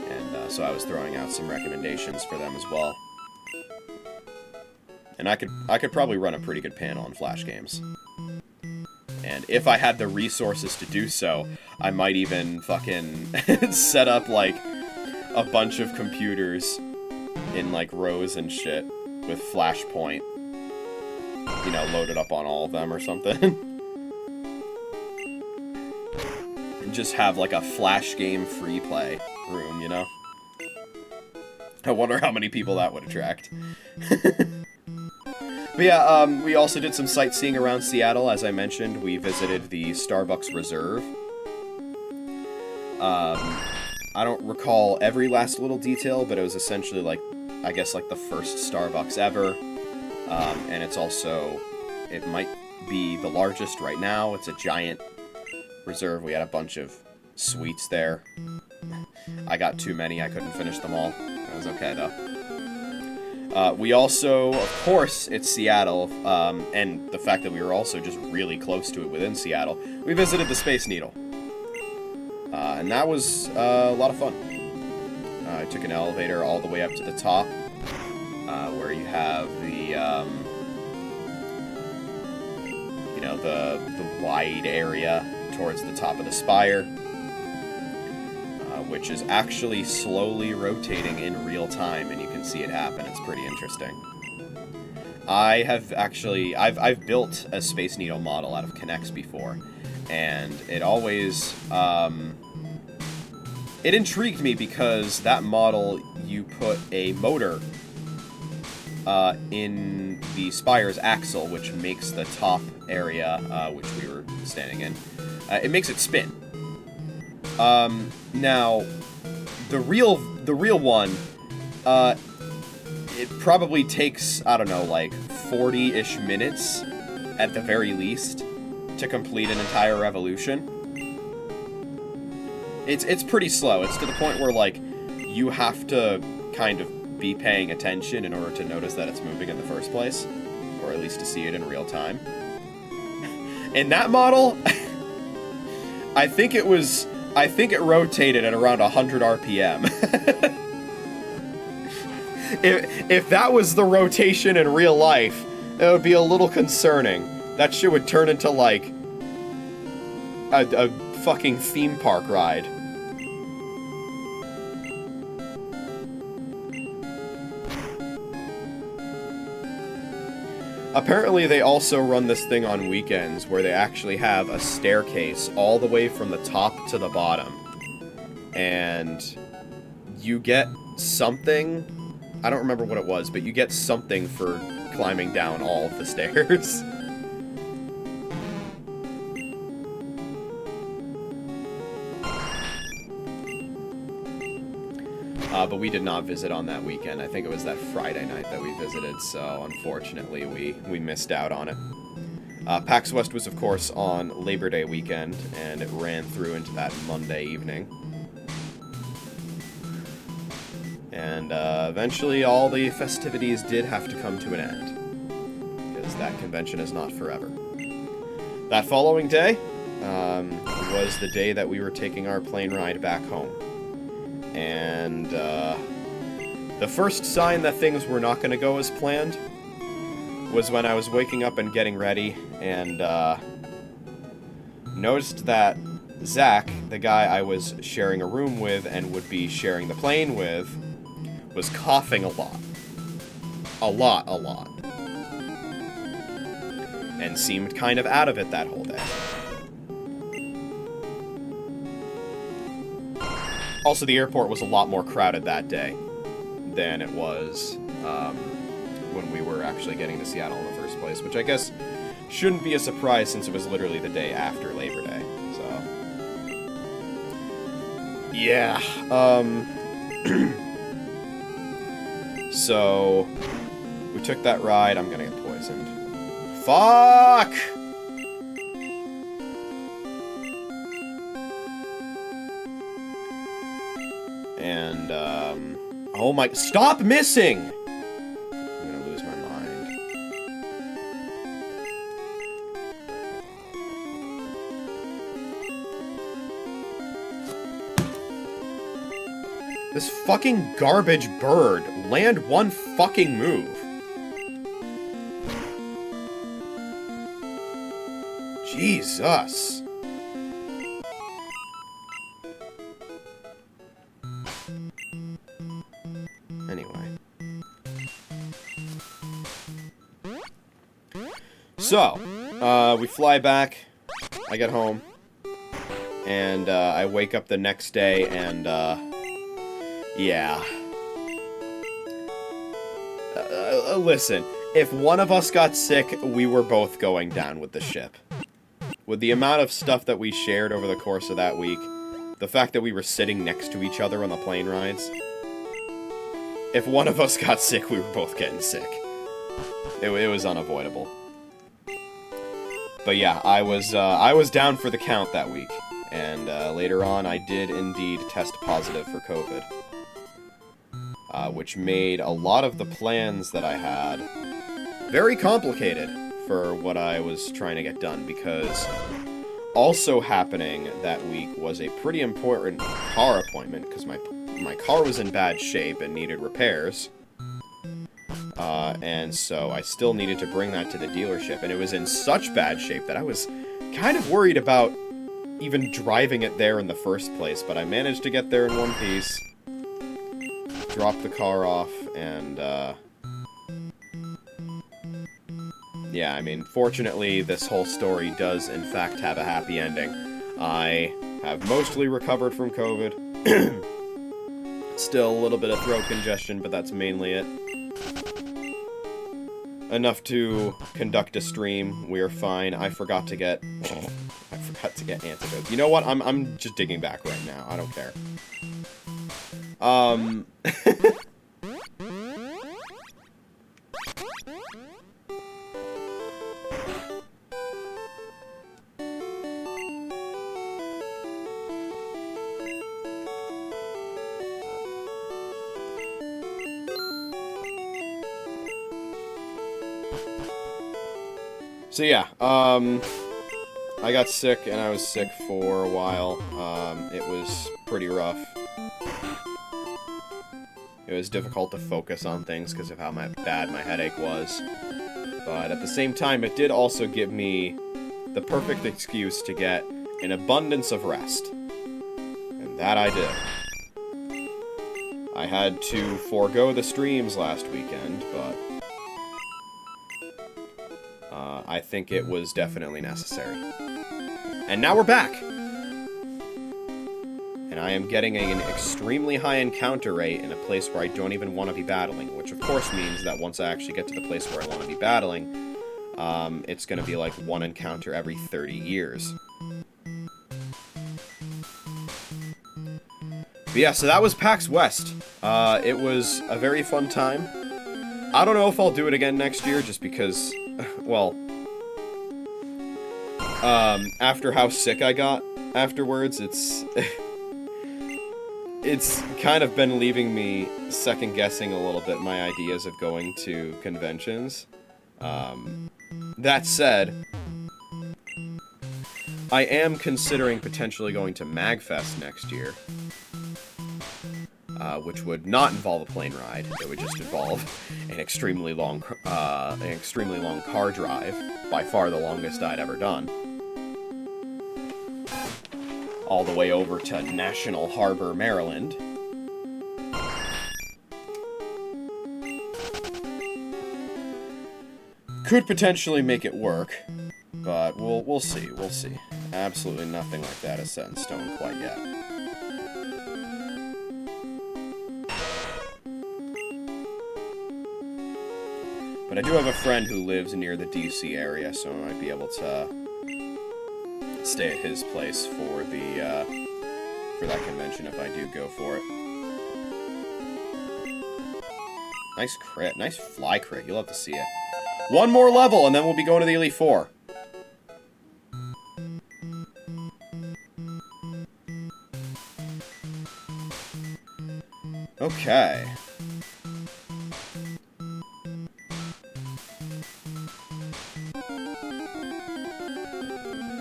And so I was throwing out some recommendations for them as well. And I could probably run a pretty good panel in Flash games. And if I had the resources to do so, I might even fucking set up, like, a bunch of computers in, like, rows and shit with Flashpoint, you know, loaded up on all of them or something. And just have, like, a Flash game free play room, you know? I wonder how many people that would attract. But yeah, we also did some sightseeing around Seattle, as I mentioned. We visited the Starbucks Reserve. I don't recall every last little detail, but it was essentially like, I guess, like the first Starbucks ever. And it's also, it might be the largest right now. It's a giant reserve. We had a bunch of suites there. I got too many. I couldn't finish them all. That was okay, though. We also, of course, it's Seattle, and the fact that we were also just really close to it within Seattle, we visited the Space Needle. And that was a lot of fun. I took an elevator all the way up to the top, where you have the, you know, the wide area towards the top of the spire, which is actually slowly rotating in real time, and you can see it happen. It's pretty interesting. I've built a Space Needle model out of Kinects before, and it always, it intrigued me because that model, you put a motor in the spire's axle, which makes the top area, which we were standing in, it makes it spin. Now, the real one, it probably takes, I don't know, like 40-ish minutes at the very least to complete an entire revolution. It's pretty slow. It's to the point where, like, you have to kind of be paying attention in order to notice that it's moving in the first place, or at least to see it in real time. In that model, I think it rotated at around 100 RPM. If that was the rotation in real life, it would be a little concerning. That shit would turn into, like, a fucking theme park ride. Apparently they also run this thing on weekends where they actually have a staircase all the way from the top to the bottom. And you get something, I don't remember what it was, but you get something for climbing down all of the stairs. But we did not visit on that weekend. I think it was that Friday night that we visited, so unfortunately we missed out on it. PAX West was, of course, on Labor Day weekend, and it ran through into that Monday evening. And eventually all the festivities did have to come to an end, because that convention is not forever. That following day was the day that we were taking our plane ride back home. And the first sign that things were not going to go as planned was when I was waking up and getting ready and noticed that Zach, the guy I was sharing a room with and would be sharing the plane with, was coughing a lot. A lot. And seemed kind of out of it that whole day. Also, the airport was a lot more crowded that day than it was when we were actually getting to Seattle in the first place, which I guess shouldn't be a surprise since it was literally the day after Labor Day, so... Yeah, so, we took that ride. I'm gonna get poisoned. Fuck! And, oh my... Stop missing! I'm gonna lose my mind. This fucking garbage bird. Land one fucking move. Jesus. Anyway. So, we fly back. I get home. And, I wake up the next day and, yeah. Listen, if one of us got sick, we were both going down with the ship. With the amount of stuff that we shared over the course of that week, the fact that we were sitting next to each other on the plane rides, if one of us got sick, we were both getting sick. It was unavoidable. But yeah, I was down for the count that week, and later on I did indeed test positive for COVID. Which made a lot of the plans that I had very complicated for what I was trying to get done, because also happening that week was a pretty important car appointment, because my car was in bad shape and needed repairs. And so I still needed to bring that to the dealership, and it was in such bad shape that I was kind of worried about even driving it there in the first place, but I managed to get there in one piece. Drop the car off, and, yeah, I mean, fortunately, this whole story does, in fact, have a happy ending. I have mostly recovered from COVID. Still a little bit of throat congestion, but that's mainly it. Enough to conduct a stream. We're fine. I forgot to get antidote. You know what? I'm just digging back right now. I don't care. So yeah, I got sick, and I was sick for a while. It was pretty rough. It was difficult to focus on things because of how bad my headache was. But at the same time, it did also give me the perfect excuse to get an abundance of rest. And that I did. I had to forego the streams last weekend, but I think it was definitely necessary. And now we're back! And I am getting an extremely high encounter rate in a place where I don't even want to be battling, which of course means that once I actually get to the place where I want to be battling, it's going to be like one encounter every 30 years. But yeah, so that was PAX West. It was a very fun time. I don't know if I'll do it again next year, just because, well, after how sick I got afterwards, it's kind of been leaving me second-guessing a little bit my ideas of going to conventions. That said, I am considering potentially going to MagFest next year, which would not involve a plane ride. It would just involve an extremely long car drive, by far the longest I'd ever done. All the way over to National Harbor, Maryland. Could potentially make it work, but we'll see, we'll see. Absolutely nothing like that is set in stone quite yet. But I do have a friend who lives near the DC area, so I might be able to stay at his place for that convention if I do go for it. Nice crit. Nice fly crit. You'll have to see it. One more level, and then we'll be going to the Elite Four. Okay.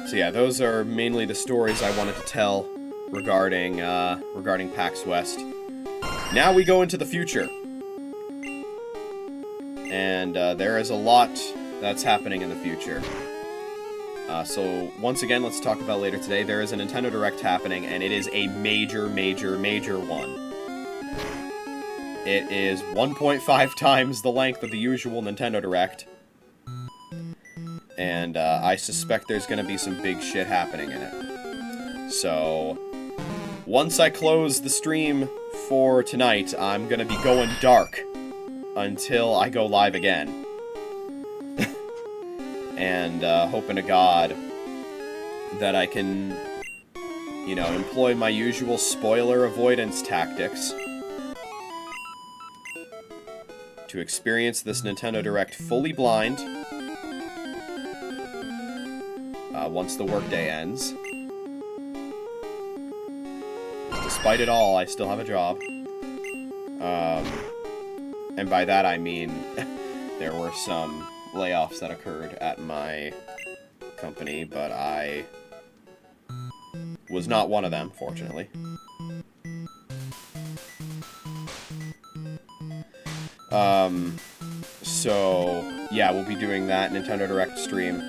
So yeah, those are mainly the stories I wanted to tell regarding PAX West. Now we go into the future. And there is a lot that's happening in the future. So, once again, let's talk about later today. There is a Nintendo Direct happening, and it is a major, major, major one. It is 1.5 times the length of the usual Nintendo Direct. And I suspect there's going to be some big shit happening in it. So, once I close the stream for tonight, I'm going to be going dark until I go live again. And hoping to God that I can, you know, employ my usual spoiler avoidance tactics to experience this Nintendo Direct fully blind once the workday ends. Despite it all, I still have a job. And by that I mean there were some layoffs that occurred at my company, but I was not one of them, fortunately. So, yeah, we'll be doing that Nintendo Direct stream.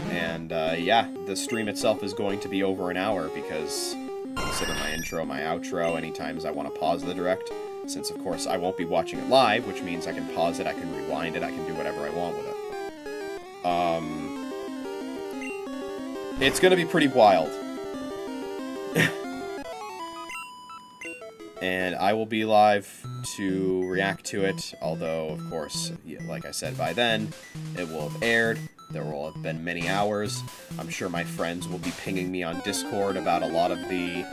And, yeah, the stream itself is going to be over an hour, because consider my intro, my outro, any times I want to pause the Direct. Since, of course, I won't be watching it live, which means I can pause it, I can rewind it, I can do whatever I want with it. It's gonna be pretty wild. And I will be live to react to it, although, of course, like I said, by then, it will have aired. There will have been many hours. I'm sure my friends will be pinging me on Discord about a lot of the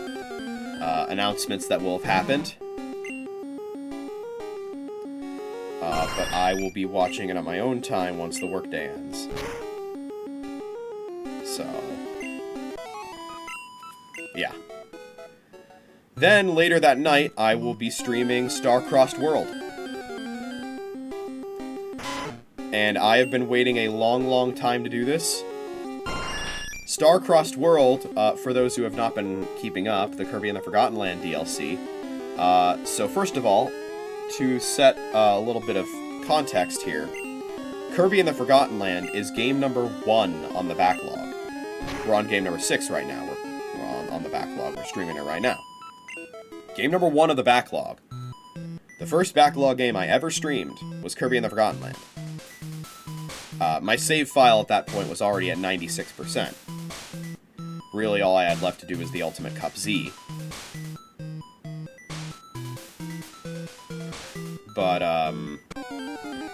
announcements that will have happened. But I will be watching it on my own time once the workday ends. So, yeah. Then, later that night, I will be streaming Star-Crossed World. And I have been waiting a long, long time to do this. Star-Crossed World, for those who have not been keeping up, the Kirby and the Forgotten Land DLC. So first of all, to set a little bit of context here, Kirby and the Forgotten Land is game number 1 on the backlog. We're on game number 6 right now. We're on the backlog. We're streaming it right now. Game number 1 of the backlog. The first backlog game I ever streamed was Kirby and the Forgotten Land. My save file at that point was already at 96%. Really, all I had left to do was the Ultimate Cup Z. But,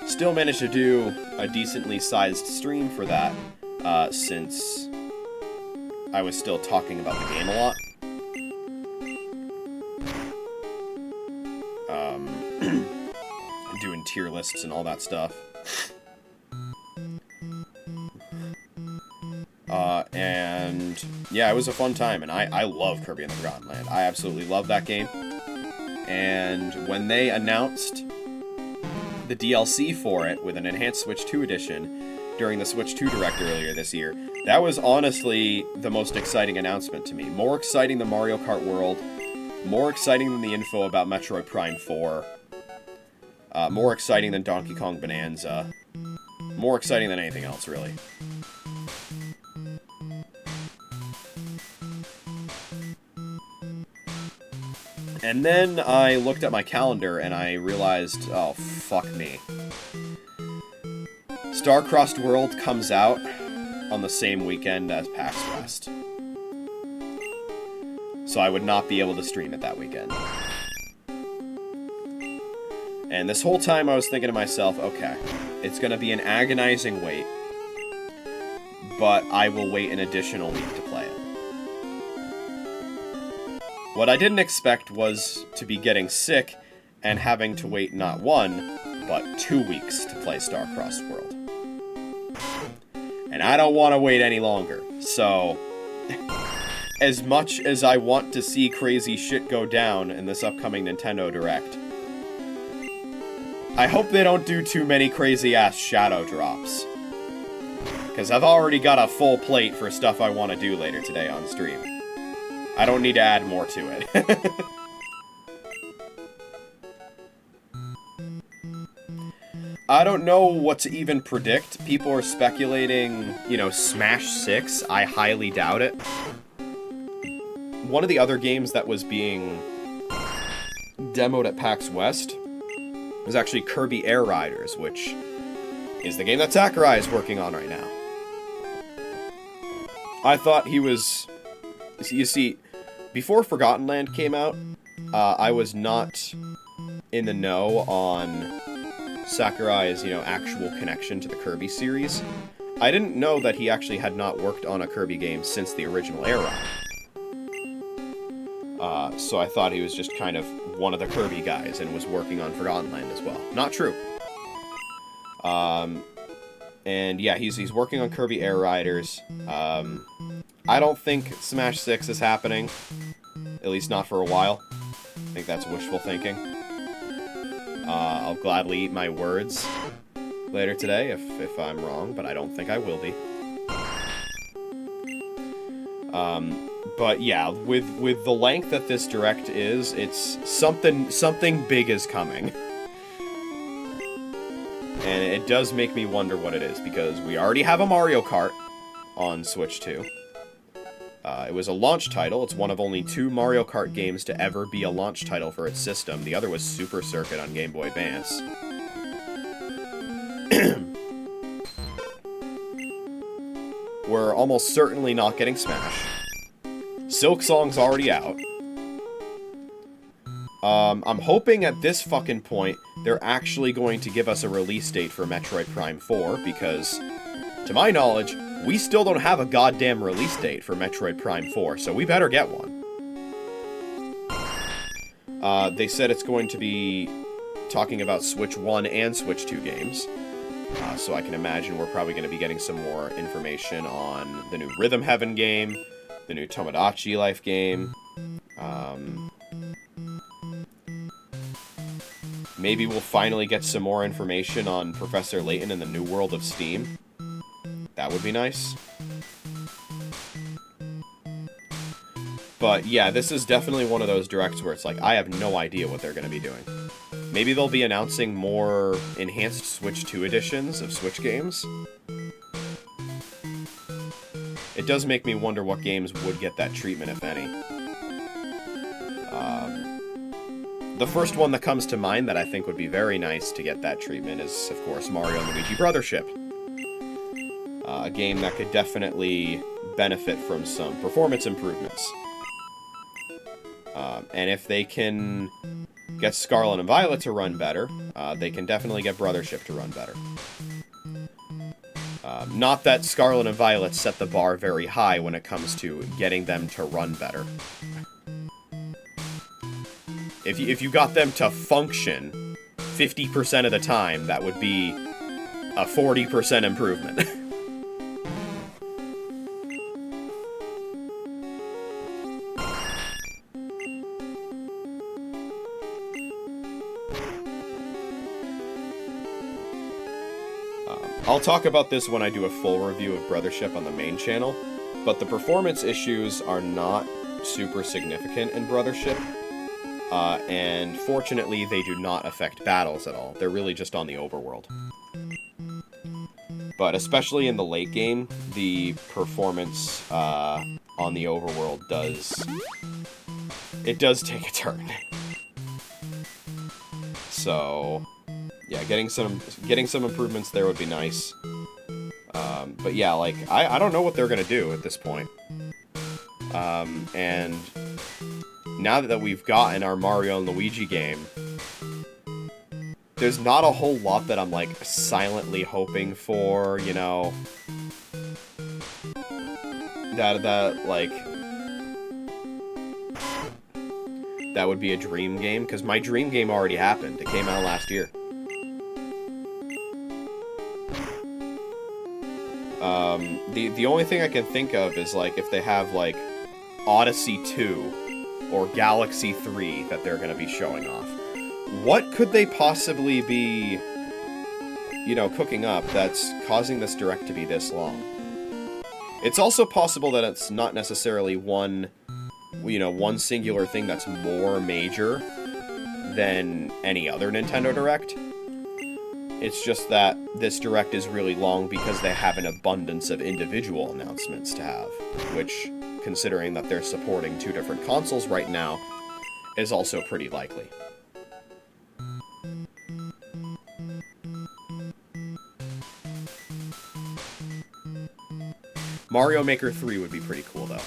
still managed to do a decently sized stream for that, since I was still talking about the game a lot. Doing tier lists and all that stuff. And, yeah, it was a fun time, and I love Kirby and the Forgotten Land. I absolutely love that game. And when they announced the DLC for it with an enhanced Switch 2 edition during the Switch 2 Direct earlier this year, that was honestly the most exciting announcement to me. More exciting than Mario Kart World, more exciting than the info about Metroid Prime 4, more exciting than Donkey Kong Bonanza, more exciting than anything else, really. And then I looked at my calendar and I realized, oh, fuck me. Star-Crossed World comes out on the same weekend as PAX West. So I would not be able to stream it that weekend. And this whole time I was thinking to myself, okay, it's going to be an agonizing wait, but I will wait an additional week to play it. What I didn't expect was to be getting sick and having to wait not 1, but 2 weeks to play Star-Crossed World. And I don't want to wait any longer, so as much as I want to see crazy shit go down in this upcoming Nintendo Direct, I hope they don't do too many crazy-ass shadow drops. Because I've already got a full plate for stuff I want to do later today on stream. I don't need to add more to it. I don't know what to even predict. People are speculating, you know, Smash 6. I highly doubt it. One of the other games that was being demoed at PAX West was actually Kirby Air Riders, which is the game that Sakurai is working on right now. I thought he was... You see, before Forgotten Land came out, I was not in the know on Sakurai's, you know, actual connection to the Kirby series. I didn't know that he actually had not worked on a Kirby game since the original era. So I thought he was just kind of one of the Kirby guys and was working on Forgotten Land as well. Not true. And yeah, he's working on Kirby Air Riders. I don't think Smash 6 is happening. At least not for a while. I think that's wishful thinking. I'll gladly eat my words later today if I'm wrong, but I don't think I will be. But yeah, with the length that this direct is, it's something big is coming. And it does make me wonder what it is, because we already have a Mario Kart on Switch 2. It was a launch title. It's one of only 2 Mario Kart games to ever be a launch title for its system. The other was Super Circuit on Game Boy Advance. We're almost certainly not getting Smash. Silk Song's already out. I'm hoping at this fucking point they're actually going to give us a release date for Metroid Prime 4, because, to my knowledge, we still don't have a goddamn release date for Metroid Prime 4, so we better get one. They said it's going to be talking about Switch 1 and Switch 2 games, so I can imagine we're probably going to be getting some more information on the new Rhythm Heaven game, the new Tomodachi Life game, maybe we'll finally get some more information on Professor Layton and the New World of Steam. That would be nice. But yeah, this is definitely one of those directs where it's like, I have no idea what they're going to be doing. Maybe they'll be announcing more enhanced Switch 2 editions of Switch games. It does make me wonder what games would get that treatment, if any. The first one that comes to mind that I think would be very nice to get that treatment is, of course, Mario & Luigi Brothership. A game that could definitely benefit from some performance improvements. And if they can get Scarlet and Violet to run better, they can definitely get Brothership to run better. Not that Scarlet and Violet set the bar very high when it comes to getting them to run better. If you got them to function 50% of the time, that would be a 40% improvement. I'll talk about this when I do a full review of Brothership on the main channel, but the performance issues are not super significant in Brothership. And fortunately, they do not affect battles at all. They're really just on the overworld. But especially in the late game, the performance on the overworld does take a turn. So yeah, getting some improvements there would be nice. But yeah, like I don't know what they're gonna do at this point. And now that we've gotten our Mario & Luigi game, there's not a whole lot that I'm, like, silently hoping for, you know, that would be a dream game, because my dream game already happened. It came out last year. The only thing I can think of is, like, if they have, like, Odyssey 2 or Galaxy 3 that they're going to be showing off. What could they possibly be, you know, cooking up that's causing this direct to be this long? It's also possible that it's not necessarily one singular thing that's more major than any other Nintendo Direct. It's just that this Direct is really long because they have an abundance of individual announcements to have, which, considering that they're supporting 2 different consoles right now, is also pretty likely. Mario Maker 3 would be pretty cool, though.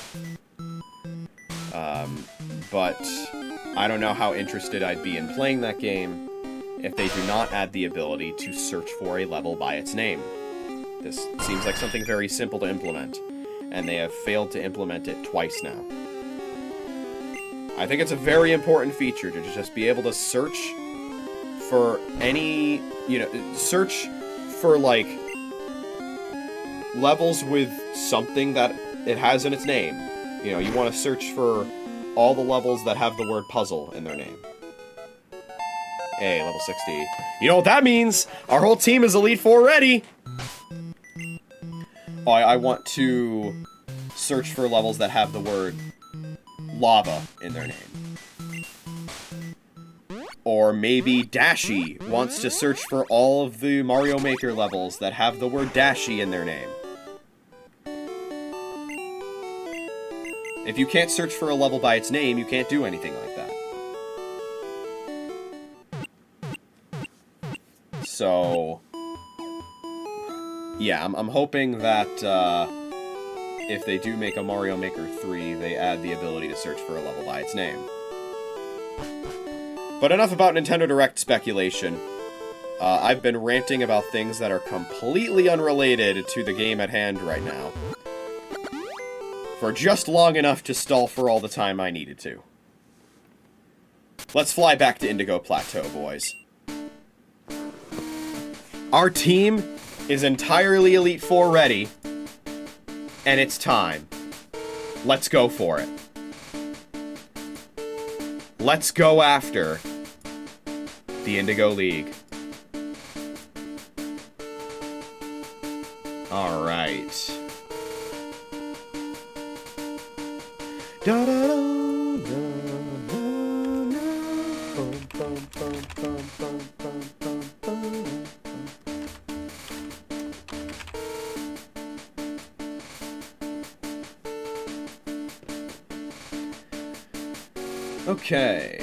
But I don't know how interested I'd be in playing that game if they do not add the ability to search for a level by its name. This seems like something very simple to implement, and they have failed to implement it twice now. I think it's a very important feature to just be able to search for any, search for, like, levels with something that it has in its name. You know, you want to search for all the levels that have the word puzzle in their name. Hey, level 60. You know what that means? Our whole team is Elite Four ready! Oh, I want to search for levels that have the word lava in their name. Or maybe Dashi wants to search for all of the Mario Maker levels that have the word Dashi in their name. If you can't search for a level by its name, you can't do anything like that. So, yeah, I'm hoping that if they do make a Mario Maker 3, they add the ability to search for a level by its name. But enough about Nintendo Direct speculation. I've been ranting about things that are completely unrelated to the game at hand right now, for just long enough to stall for all the time I needed to. Let's fly back to Indigo Plateau, boys. Our team is entirely Elite Four ready, and it's time. Let's go for it. Let's go after the Indigo League. All right. Da da da Okay.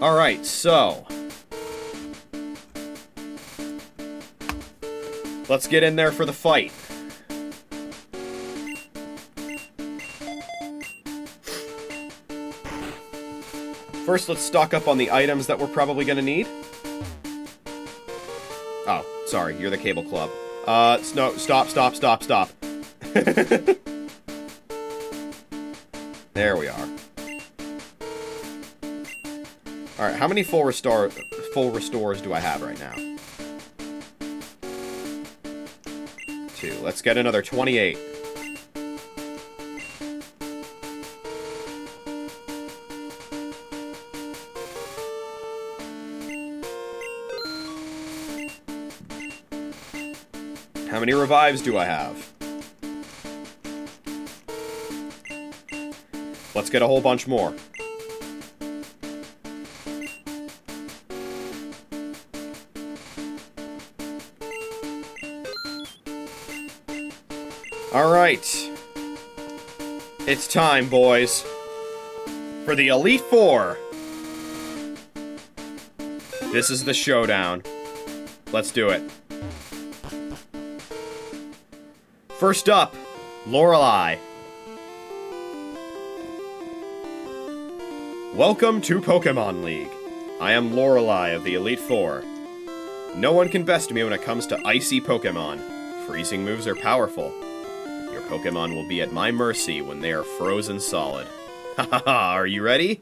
Alright, so let's get in there for the fight. First, let's stock up on the items that we're probably gonna need. Oh, sorry, you're the Cable Club. No, stop. There we are. Alright, how many full restores do I have right now? 2. Let's get another 28. How many revives do I have? Let's get a whole bunch more. Alright. It's time, boys. For the Elite Four. This is the showdown. Let's do it. First up, Lorelei. Welcome to Pokémon League. I am Lorelei of the Elite Four. No one can best me when it comes to icy Pokémon. Freezing moves are powerful. Your Pokémon will be at my mercy when they are frozen solid. Hahaha, are you ready?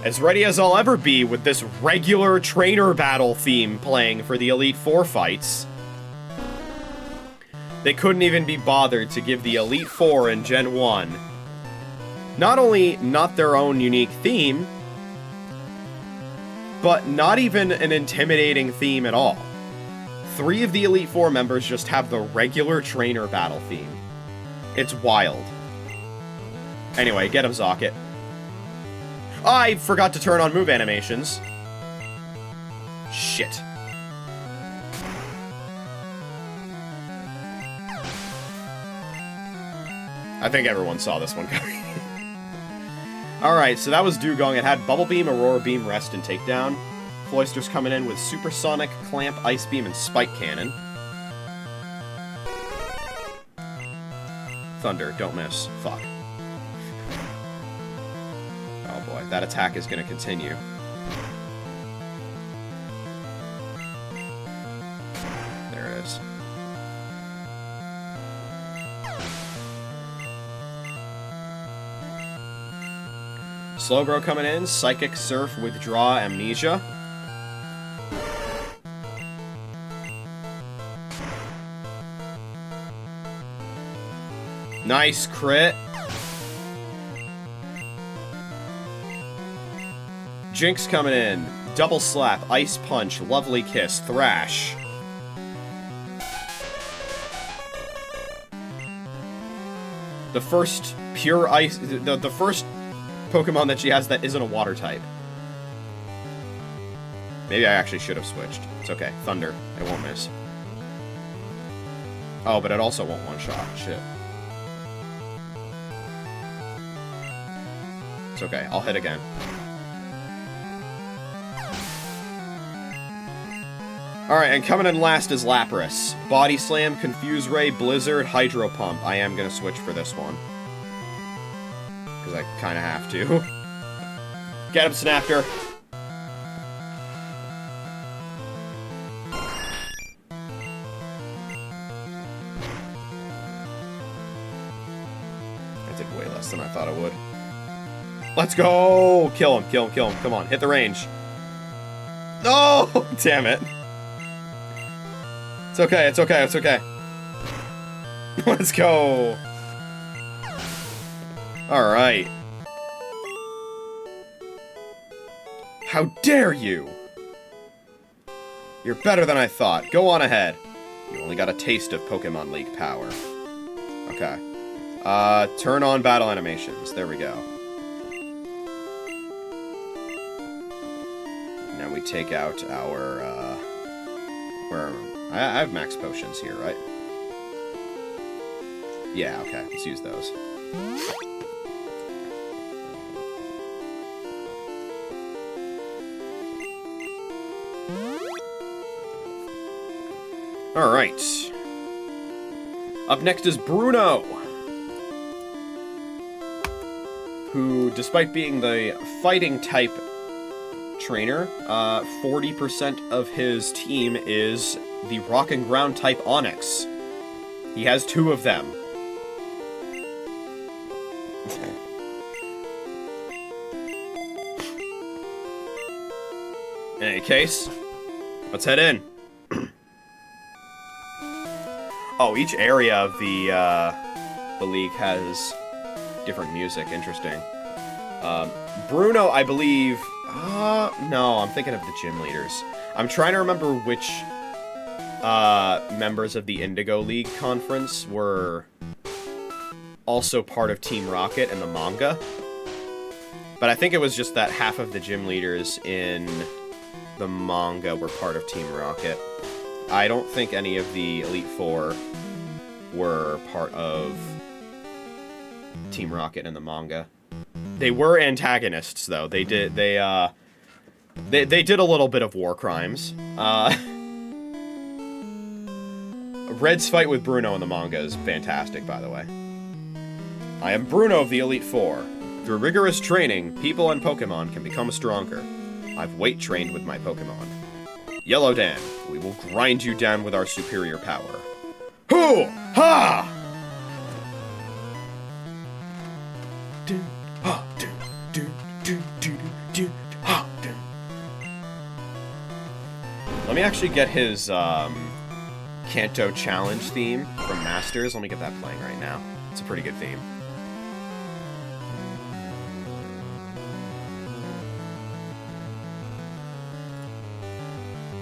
As ready as I'll ever be with this regular trainer battle theme playing for the Elite Four fights. They couldn't even be bothered to give the Elite Four in Gen 1 not only not their own unique theme, but not even an intimidating theme at all. 3 of the Elite Four members just have the regular trainer battle theme. It's wild. Anyway, get him, Zocket. I forgot to turn on move animations. Shit. I think everyone saw this one coming. Alright, so that was Dugong. It had Bubble Beam, Aurora Beam, Rest, and Takedown. Cloyster's coming in with Supersonic, Clamp, Ice Beam, and Spike Cannon. Thunder, don't miss. Fuck. Oh boy, that attack is going to continue. There it is. Slowbro coming in, Psychic, Surf, Withdraw, Amnesia. Nice crit. Jinx coming in, Double Slap, Ice Punch, Lovely Kiss, Thrash. The first pure ice, the first Pokemon that she has that isn't a water type. Maybe I actually should have switched. It's okay. Thunder. It won't miss. Oh, but it also won't one-shot. Shit. It's okay. I'll hit again. Alright, and coming in last is Lapras. Body Slam, Confuse Ray, Blizzard, Hydro Pump. I am gonna switch for this one. Because I kind of have to. Get him, Snapter! I did way less than I thought I would. Let's go! Kill him, kill him, kill him. Come on, hit the range. No! Oh, damn it. It's okay, it's okay, it's okay. Let's go! Alright. How dare you! You're better than I thought. Go on ahead. You only got a taste of Pokemon League power. Okay. Turn on battle animations. There we go. Now we take out our, where... I have max potions here, right? Yeah, okay. Let's use those. Alright. Up next is Bruno, who, despite being the fighting type trainer, 40% of his team is the Rock and Ground type Onix. He has 2 of them. In any case, let's head in. Oh, each area of the league has different music. Interesting. Bruno, I believe... no, I'm thinking of the gym leaders. I'm trying to remember which members of the Indigo League conference were also part of Team Rocket in the manga. But I think it was just that half of the gym leaders in the manga were part of Team Rocket. I don't think any of the Elite Four were part of Team Rocket in the manga. They were antagonists, though. They did a little bit of war crimes. Red's fight with Bruno in the manga is fantastic, by the way. I am Bruno of the Elite Four. Through rigorous training, people and Pokemon can become stronger. I've weight trained with my Pokemon. Yellow Dan, we will grind you down with our superior power. Hoo! Ha! Let me actually get his Kanto Challenge theme from Masters. Let me get that playing right now. It's a pretty good theme.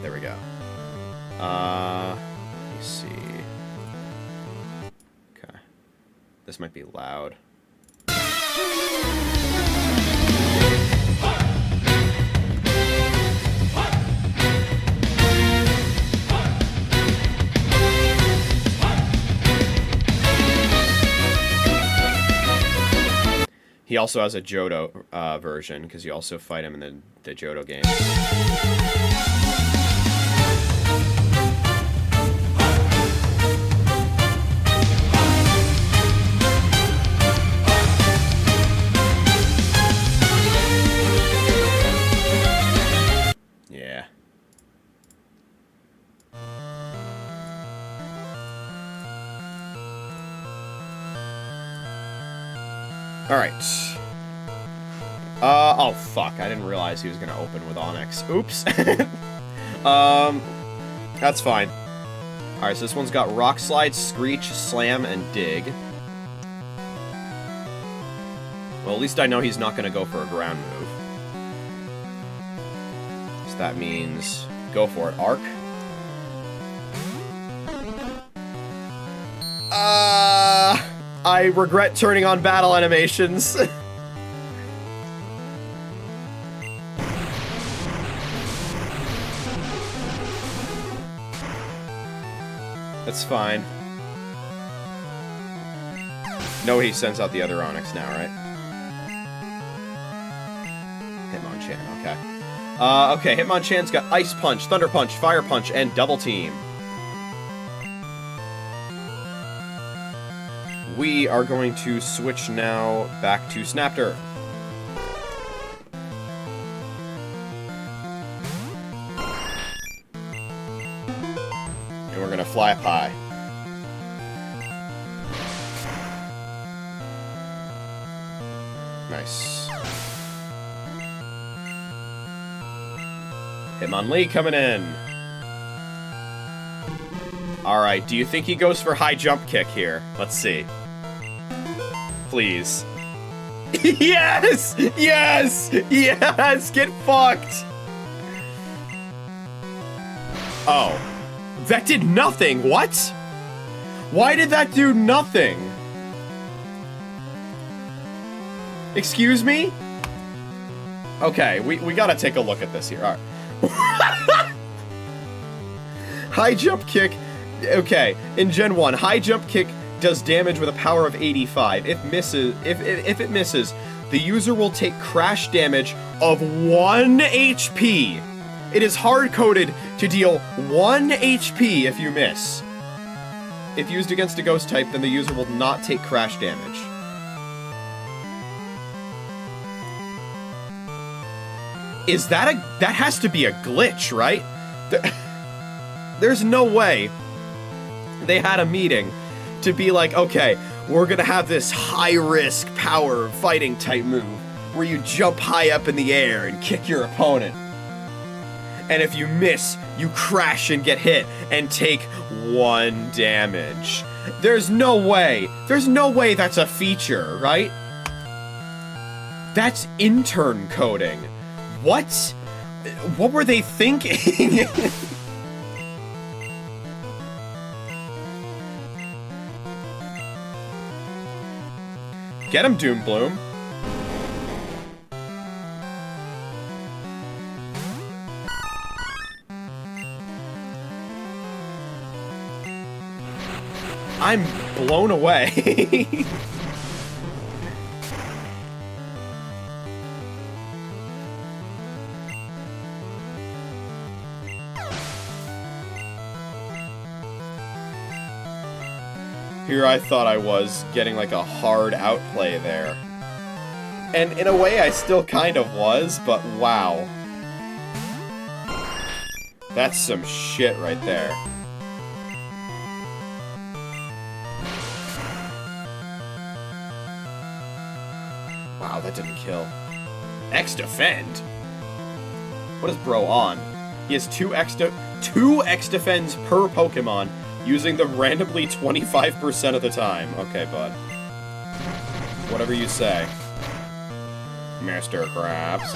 there we go. Let me see. Okay. This might be loud. He also has a Johto version, because you also fight him in the Johto game. Yeah. Alright. Oh fuck, I didn't realize he was gonna open with Onyx. Oops. That's fine. Alright, so this one's got Rock Slide, Screech, Slam, and Dig. Well, at least I know he's not gonna go for a ground move. So that means go for it. Arc. I regret turning on battle animations. That's fine. No, he sends out the other Onyx now, right? Hitmonchan, okay. Okay, Hitmonchan's got Ice Punch, Thunder Punch, Fire Punch, and Double Team. We are going to switch now back to Snapter. And we're gonna fly up high. Nice. Hitmonlee coming in. Alright, do you think he goes for high jump kick here? Let's see. Please. Yes! Yes! Yes! Get fucked! Oh. That did nothing! What? Why did that do nothing? Excuse me? Okay, we gotta take a look at this here. Alright. High jump kick. Okay, in Gen 1, high jump kick does damage with a power of 85. If it misses, the user will take crash damage of 1 HP. It is hard-coded to deal 1 HP if you miss. If used against a ghost type, then the user will not take crash damage. Is that that has to be a glitch, right? There's no way they had a meeting to be like, okay, we're gonna have this high-risk power fighting type move where you jump high up in the air and kick your opponent. And if you miss, you crash and get hit and take 1 damage. There's no way. There's no way that's a feature, right? That's intern coding. What? What were they thinking? Get him, Doombloom. I'm blown away. Here I thought I was getting like a hard outplay there. And in a way I still kind of was, but wow. That's some shit right there. Wow, that didn't kill. X-Defend? What is bro on? He has 2 X-Defends per Pokemon, using them randomly 25% of the time. Okay, bud. Whatever you say. Master Crabs.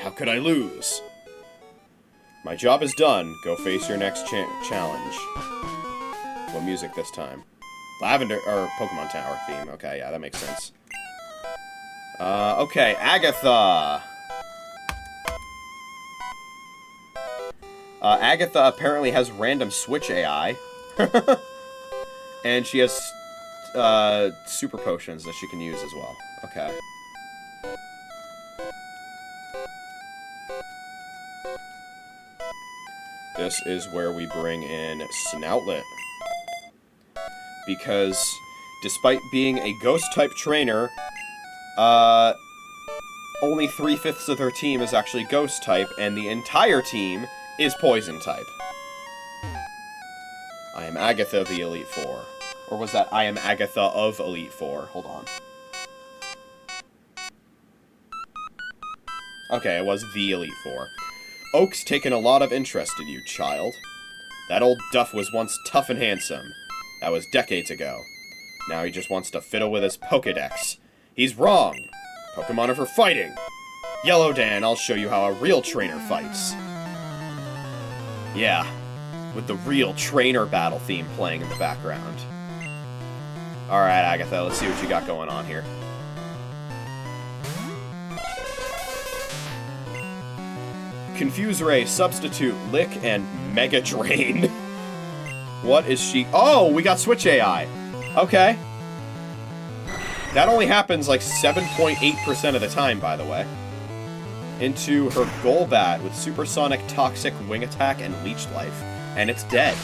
How could I lose? My job is done. Go face your next challenge. What music this time? Lavender, or Pokemon Tower theme. Okay, yeah, that makes sense. Okay, Agatha. Agatha apparently has random switch AI. And she has, super potions that she can use as well. Okay. This is where we bring in Snoutlet. Because, despite being a Ghost-type trainer, only 3/5 of her team is actually Ghost-type, and the entire team is Poison-type. I am Agatha of the Elite Four. Or was that I am Agatha of Elite Four? Hold on. Okay, it was the Elite Four. Oak's taken a lot of interest in you, child. That old duff was once tough and handsome. That was decades ago. Now he just wants to fiddle with his Pokedex. He's wrong! Pokemon are for fighting! Yellow Dan, I'll show you how a real trainer fights. Yeah, with the real trainer battle theme playing in the background. Alright, Agatha, let's see what you got going on here. Confuse Ray, Substitute, Lick, and Mega Drain. What is she? Oh, we got Switch AI. Okay. That only happens like 7.8% of the time, by the way. Into her Golbat with Supersonic, Toxic, Wing Attack, and Leech Life. And it's dead.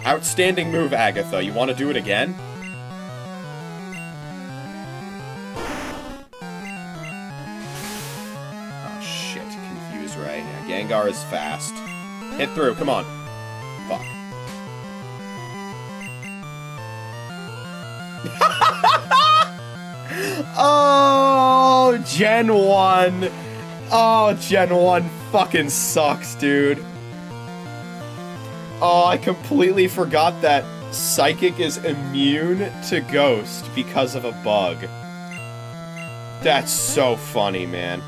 Outstanding move, Agatha. You want to do it again? Right, yeah, Gengar is fast. Hit through, come on. Fuck. Oh, Gen 1. Oh, Gen 1 fucking sucks, dude. Oh, I completely forgot that Psychic is immune to Ghost because of a bug. That's so funny, man.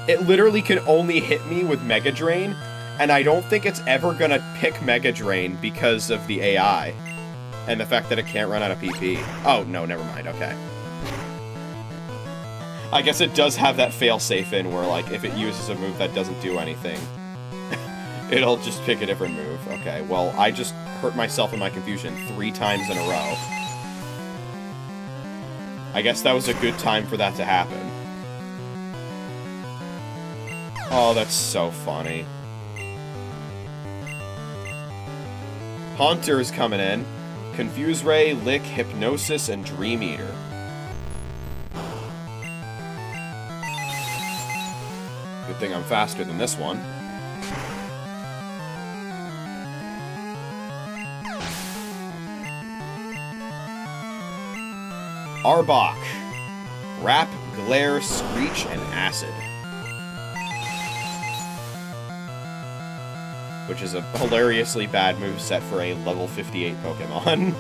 It literally can only hit me with Mega Drain, and I don't think it's ever gonna pick Mega Drain because of the AI. And the fact that it can't run out of PP. Oh, no, never mind, okay. I guess it does have that failsafe in where, like, if it uses a move that doesn't do anything, it'll just pick a different move. Okay, well, I just hurt myself in my confusion 3 times in a row. I guess that was a good time for that to happen. Oh, that's so funny. Haunter's coming in. Confuse Ray, Lick, Hypnosis, and Dream Eater. Good thing I'm faster than this one. Arbok. Wrap, Glare, Screech, and Acid. Which is a hilariously bad moveset for a level 58 Pokemon.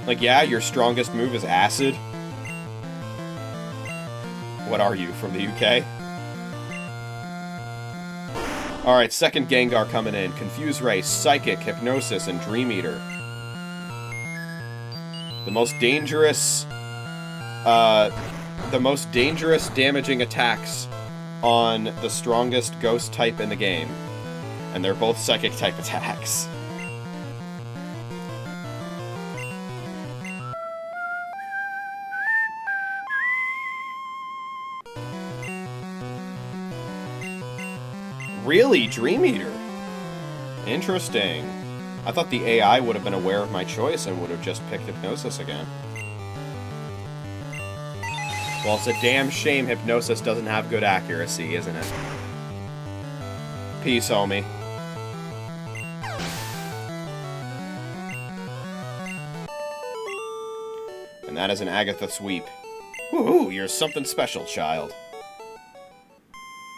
Like, yeah, your strongest move is Acid. What are you, from the UK? Alright, second Gengar coming in. Confuse Ray, Psychic, Hypnosis, and Dream Eater. The most dangerous damaging attacks on the strongest Ghost type in the game. And they're both Psychic type attacks. Really? Dream Eater? Interesting. I thought the AI would have been aware of my choice and would have just picked Hypnosis again. Well, it's a damn shame Hypnosis doesn't have good accuracy, isn't it? Peace, homie. And that is an Agatha sweep. Woohoo, you're something special, child.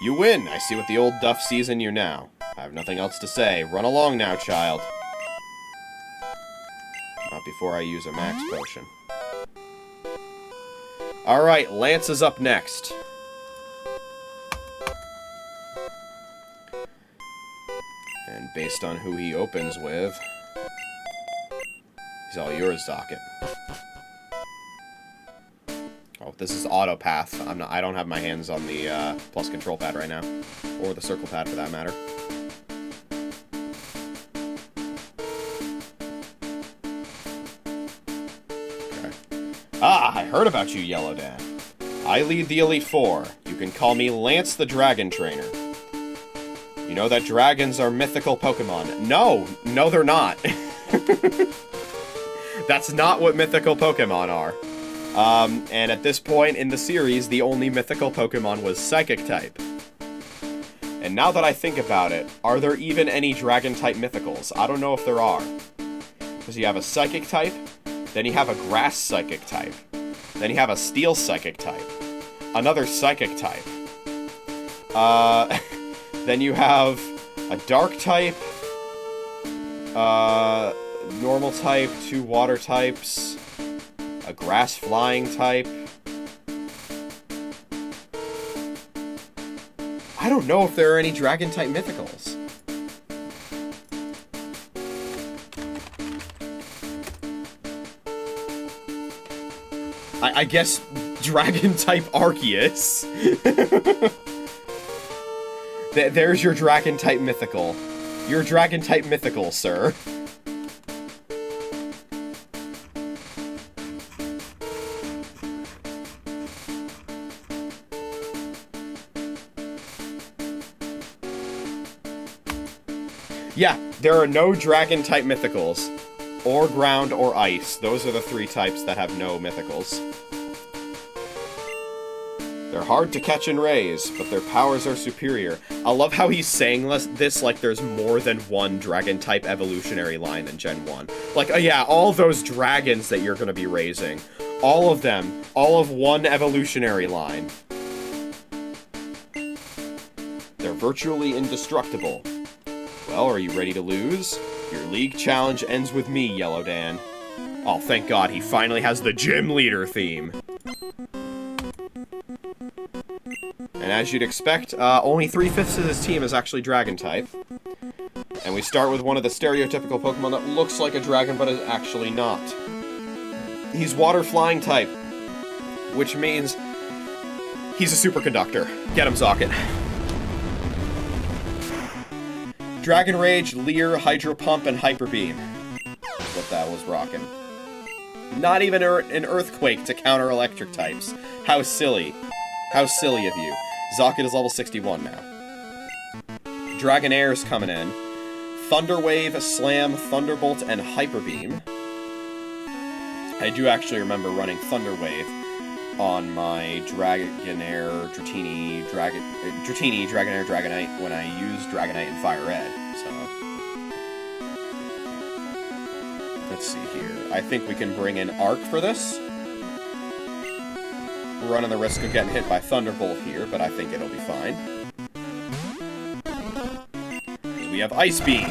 You win! I see what the old duff sees in you now. I have nothing else to say. Run along now, child. Not before I use a max potion. Alright, Lance is up next. And based on who he opens with, he's all yours, Zocket. Oh, this is auto path. I don't have my hands on the plus control pad right now, or the circle pad for that matter. Okay. Ah, I heard about you, JoeDan. I lead the Elite Four. You can call me Lance the Dragon Trainer. You know that dragons are mythical Pokemon. No, they're not. That's not what mythical Pokemon are. And at this point in the series, the only mythical Pokemon was Psychic-type. And now that I think about it, are there even any Dragon-type mythicals? I don't know if there are. Because you have a Psychic-type, then you have a Grass Psychic-type, then you have a Steel Psychic-type, another Psychic-type, then you have a Dark-type, Normal-type, 2 Water types, a Grass Flying type. I don't know if there are any Dragon-type mythicals. I guess Dragon-type Arceus. There's your Dragon-type mythical. Your Dragon-type mythical, sir. Yeah, there are no Dragon-type mythicals. Or ground or ice. Those are the 3 types that have no mythicals. They're hard to catch and raise, but their powers are superior. I love how he's saying this like there's more than one Dragon-type evolutionary line in Gen 1. Like, oh yeah, all those dragons that you're gonna be raising. All of them. All of one evolutionary line. They're virtually indestructible. Well, are you ready to lose? Your league challenge ends with me, JoeDan. Oh, thank God, he finally has the gym leader theme. And as you'd expect, only 3/5 of his team is actually Dragon-type. And we start with one of the stereotypical Pokemon that looks like a dragon, but is actually not. He's Water Flying type, which means he's a superconductor. Get him, Zocket. Dragon Rage, Leer, Hydro Pump, and Hyper Beam. That's what that was rocking. Not even an Earthquake to counter electric types. How silly. How silly of you. Zocket is level 61 now. Dragonair's coming in. Thunder Wave, Slam, Thunderbolt, and Hyper Beam. I do actually remember running Thunder Wave on my Dragonair, Dratini, Dragonair, Dragonite when I used Dragonite in Fire Red, so... Let's see here. I think we can bring in Arc for this. We're running the risk of getting hit by Thunderbolt here, but I think it'll be fine. We have Ice Beam.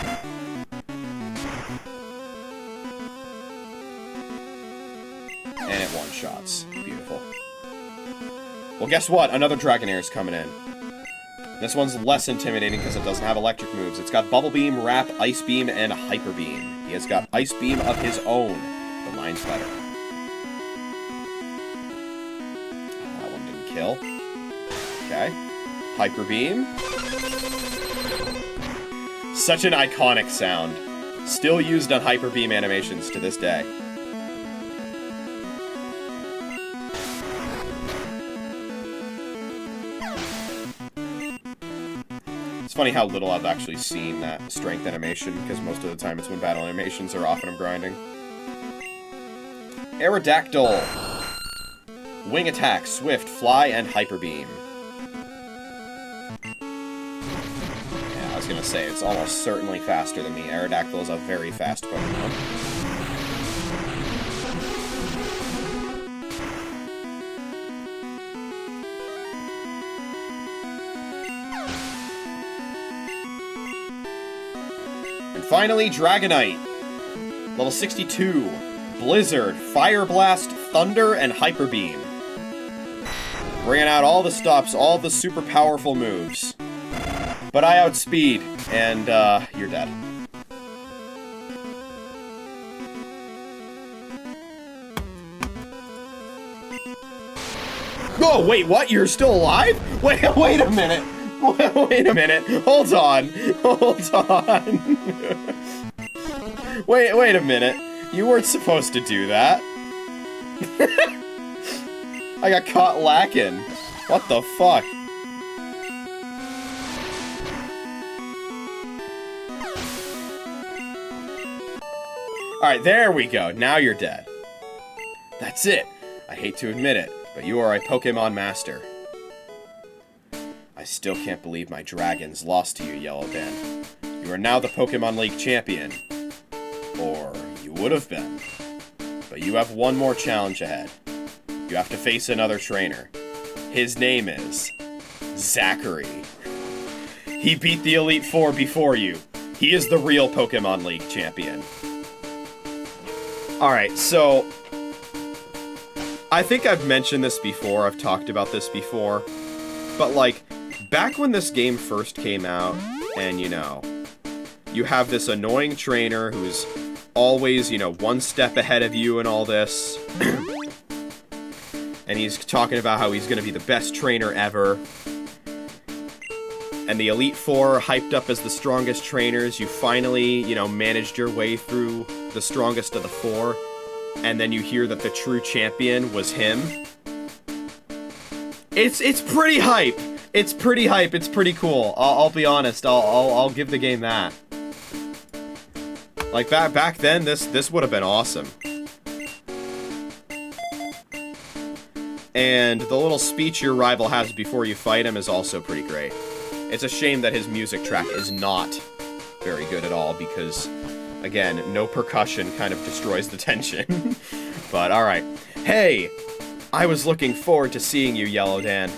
And it one-shots. Beautiful. Well, guess what? Another Dragonair's coming in. This one's less intimidating because it doesn't have electric moves. It's got Bubble Beam, Wrap, Ice Beam, and Hyper Beam. He has got Ice Beam of his own, but mine's better. That one didn't kill. Okay. Hyper Beam. Such an iconic sound. Still used on Hyper Beam animations to this day. It's funny how little I've actually seen that strength animation, because most of the time it's when battle animations are off and I'm grinding. Aerodactyl. Wing Attack, Swift, Fly, and Hyper Beam. Yeah, I was gonna say, it's almost certainly faster than me. Aerodactyl is a very fast Pokemon. Finally, Dragonite. Level 62. Blizzard, Fire Blast, Thunder, and Hyper Beam. Bringing out all the stops, all the super powerful moves. But I outspeed, and, you're dead. Oh, wait, what? You're still alive? Wait a minute. Wait a minute. Hold on. Hold on. Wait a minute. You weren't supposed to do that. I got caught lacking. What the fuck? Alright, there we go. Now you're dead. That's it. I hate to admit it, but you are a Pokemon master. I still can't believe my dragons lost to you, JoeDan. You are now the Pokemon League champion. Or you would have been. But you have one more challenge ahead. You have to face another trainer. His name is Zachary. He beat the Elite Four before you. He is the real Pokemon League champion. Alright, so I think I've mentioned this before, I've talked about this before, but like, back when this game first came out, and you know, you have this annoying trainer who's always, you know, one step ahead of you and all this, and he's talking about how he's gonna be the best trainer ever, and the Elite Four hyped up as the strongest trainers, you finally, you know, managed your way through the strongest of the four, and then you hear that the true champion was him. It's pretty hype. It's pretty hype. It's pretty cool. I'll be honest. I'll give the game that. Like back then, this would have been awesome. And the little speech your rival has before you fight him is also pretty great. It's a shame that his music track is not very good at all because, again, no percussion kind of destroys the tension. But alright. Hey! I was looking forward to seeing you, JoeDan.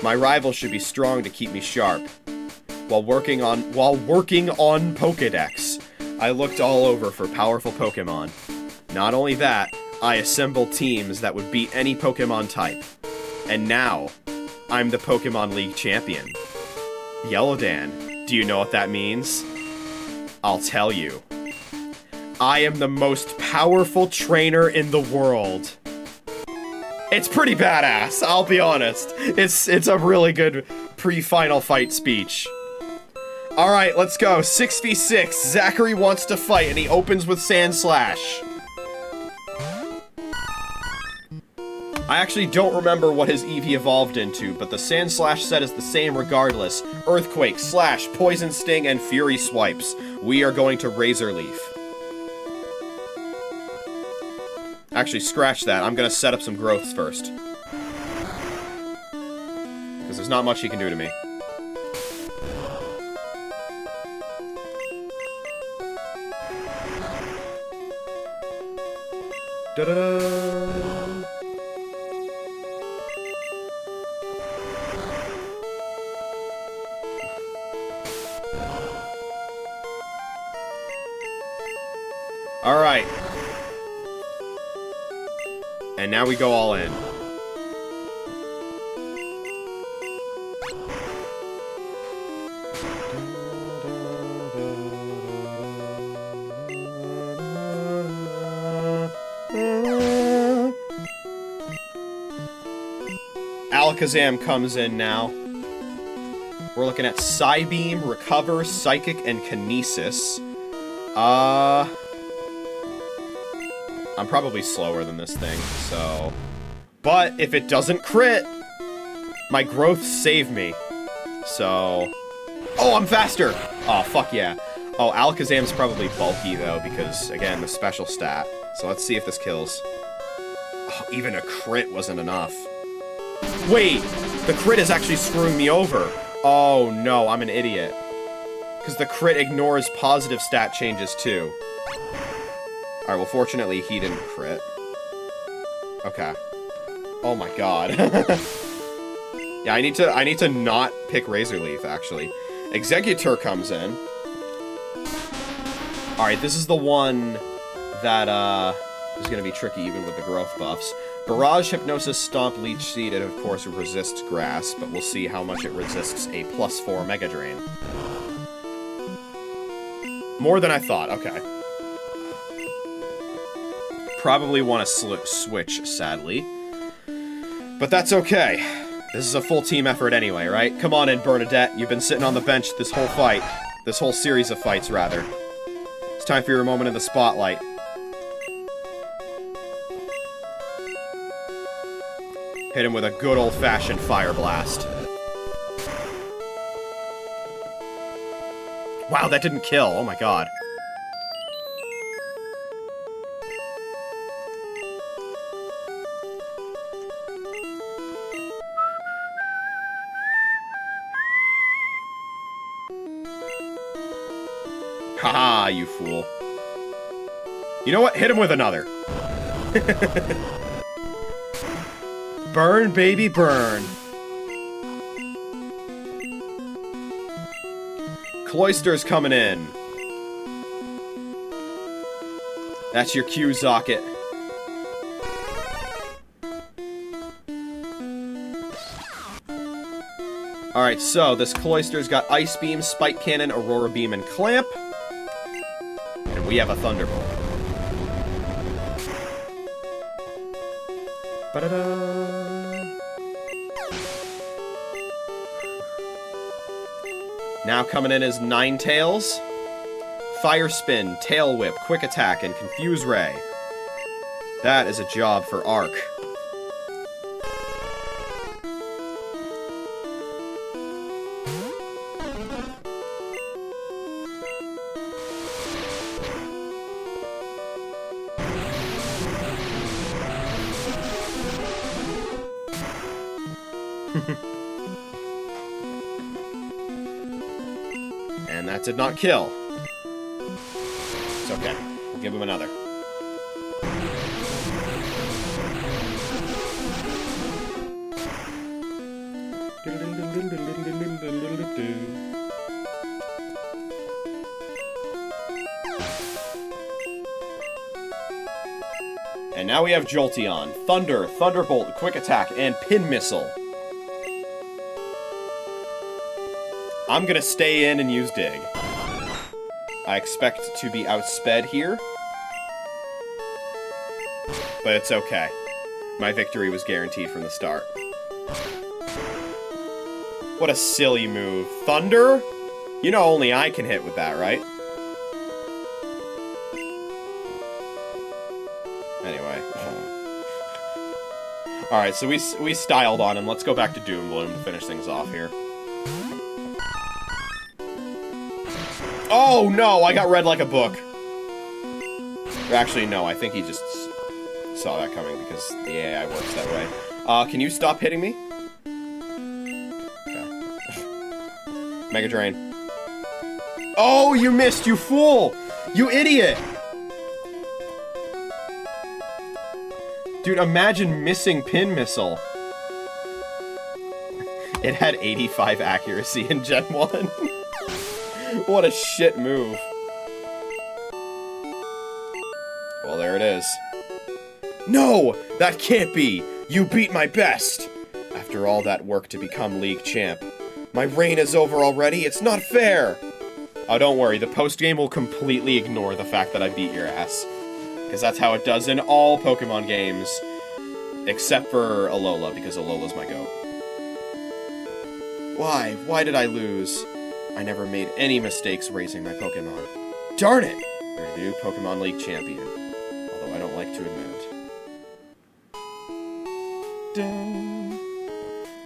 My rival should be strong to keep me sharp. While working on Pokédex, I looked all over for powerful Pokémon. Not only that, I assembled teams that would beat any Pokémon type. And now, I'm the Pokemon League champion. JoeDan, do you know what that means? I'll tell you. I am the most powerful trainer in the world. It's pretty badass, I'll be honest. It's a really good pre-final fight speech. Alright, let's go. 6v6. Zachary wants to fight, and he opens with Sand Slash. I actually don't remember what his Eevee evolved into, but the Sand Slash set is the same regardless. Earthquake, Slash, Poison Sting, and Fury Swipes. We are going to Razor Leaf. Actually, scratch that. I'm gonna set up some growths first. Because there's not much he can do to me. Da-da-da! Alright. And now we go all in. Alakazam comes in now. We're looking at Psybeam, Recover, Psychic, and Kinesis. I'm probably slower than this thing, so... But, if it doesn't crit, my growth saved me. So... Oh, I'm faster! Oh, fuck yeah. Oh, Alakazam's probably bulky, though, because, again, the special stat. So let's see if this kills. Oh, even a crit wasn't enough. Wait! The crit is actually screwing me over. Oh, no, I'm an idiot. Because the crit ignores positive stat changes, too. Alright, well, fortunately, he didn't crit. Okay. Oh my god. Yeah, I need to not pick Razor Leaf, actually. Executor comes in. Alright, this is the one that, is gonna be tricky even with the growth buffs. Barrage, Hypnosis, Stomp, Leech Seed, and of course resists Grass, but we'll see how much it resists a +4 Mega Drain. More than I thought, okay. Probably want to switch, sadly. But that's okay. This is a full team effort anyway, right? Come on in, Bernadette. You've been sitting on the bench this whole fight. This whole series of fights, rather. It's time for your moment in the spotlight. Hit him with a good old-fashioned Fire Blast. Wow, that didn't kill. Oh my god. Haha, you fool. You know what? Hit him with another. Burn, baby, burn. Cloyster's coming in. That's your cue, Zocket. Alright, so this Cloyster's got Ice Beam, Spike Cannon, Aurora Beam, and Clamp. And we have a Thunderbolt. Ba-da-da! Now coming in is Ninetales, Fire Spin, Tail Whip, Quick Attack, and Confuse Ray. That is a job for Arc. And that did not kill. It's okay. We'll give him another. And now we have Jolteon, Thunder, Thunderbolt, Quick Attack, and Pin Missile. I'm gonna stay in and use Dig. I expect to be outsped here. But it's okay. My victory was guaranteed from the start. What a silly move. Thunder? You know only I can hit with that, right? Anyway. Alright, so we styled on him. Let's go back to Doom Bloom to finish things off here. Oh, no! I got read like a book. Or actually, no. I think he just saw that coming because the AI works that way. Can you stop hitting me? Okay. Mega Drain. Oh, you missed, you fool! You idiot! Dude, imagine missing Pin Missile. It had 85 accuracy in Gen 1. What a shit move. Well, there it is. No! That can't be! You beat my best! After all that work to become League Champ. My reign is over already? It's not fair! Oh, don't worry. The post-game will completely ignore the fact that I beat your ass. Because that's how it does in all Pokemon games. Except for Alola, because Alola's my goat. Why? Why did I lose? I never made any mistakes raising my Pokemon. Darn it! You're the new Pokemon League champion. Although I don't like to admit it.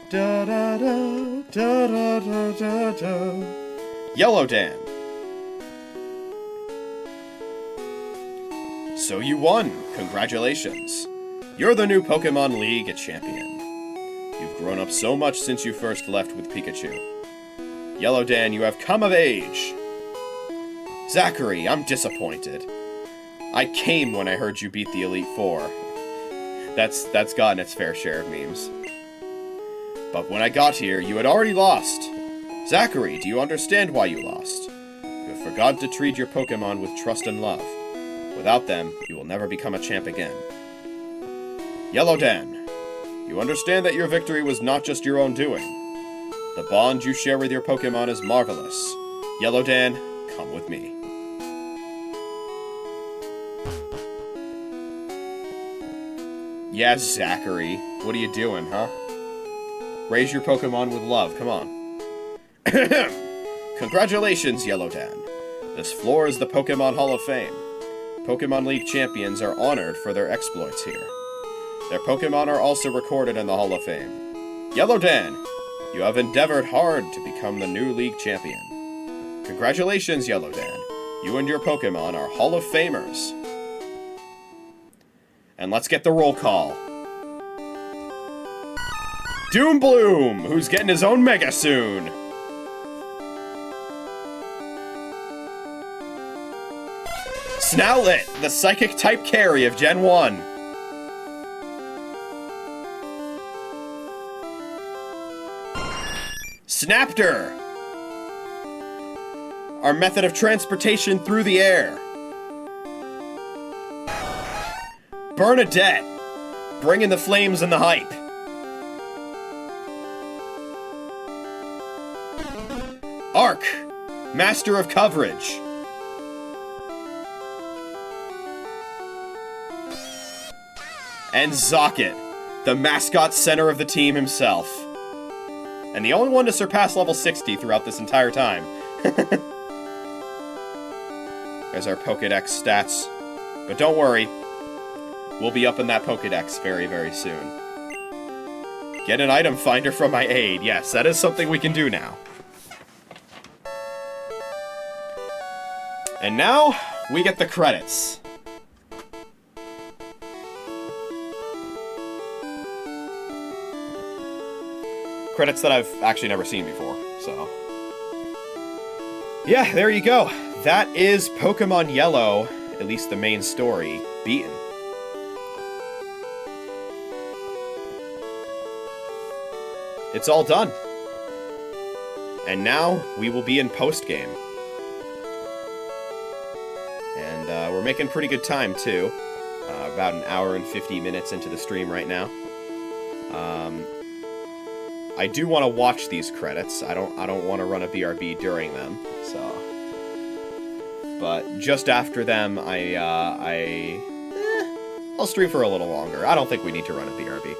Da da da da da da da da. JoeDan. So you won! Congratulations! You're the new Pokemon League champion. You've grown up so much since you first left with Pikachu. JoeDan, you have come of age. Zachary, I'm disappointed. I came when I heard you beat the Elite Four. That's gotten its fair share of memes. But when I got here, you had already lost. Zachary, do you understand why you lost? You have forgotten to treat your Pokemon with trust and love. Without them, you will never become a champ again. Yellow Dan, you understand that your victory was not just your own doing. The bond you share with your Pokémon is marvelous. Yellow Dan, come with me. Yeah, Zachary. What are you doing, huh? Raise your Pokémon with love, come on. Congratulations, Yellow Dan. This floor is the Pokémon Hall of Fame. Pokémon League champions are honored for their exploits here. Their Pokémon are also recorded in the Hall of Fame. Yellow Dan, you have endeavored hard to become the new League champion. Congratulations, Yellow Dan. You and your Pokémon are Hall of Famers. And let's get the roll call. Doombloom, who's getting his own Mega soon. Snowlet, the Psychic-type carry of Gen 1. Snapter, our method of transportation through the air. Bernadette, bringing the flames and the hype. Ark, master of coverage. And Zocket, the mascot center of the team himself. And the only one to surpass level 60 throughout this entire time. There's our Pokédex stats. But don't worry, we'll be up in that Pokédex very, very soon. Get an item finder from my aid. Yes, that is something we can do now. And now, we get the credits. Credits that I've actually never seen before, so. Yeah, there you go. That is Pokemon Yellow, at least the main story, beaten. It's all done. And now, we will be in post-game. And we're making pretty good time, too. About an hour and 50 minutes into the stream right now. I do want to watch these credits. I don't want to run a BRB during them, so. But just after them, I'll stream for a little longer. I don't think we need to run a BRB.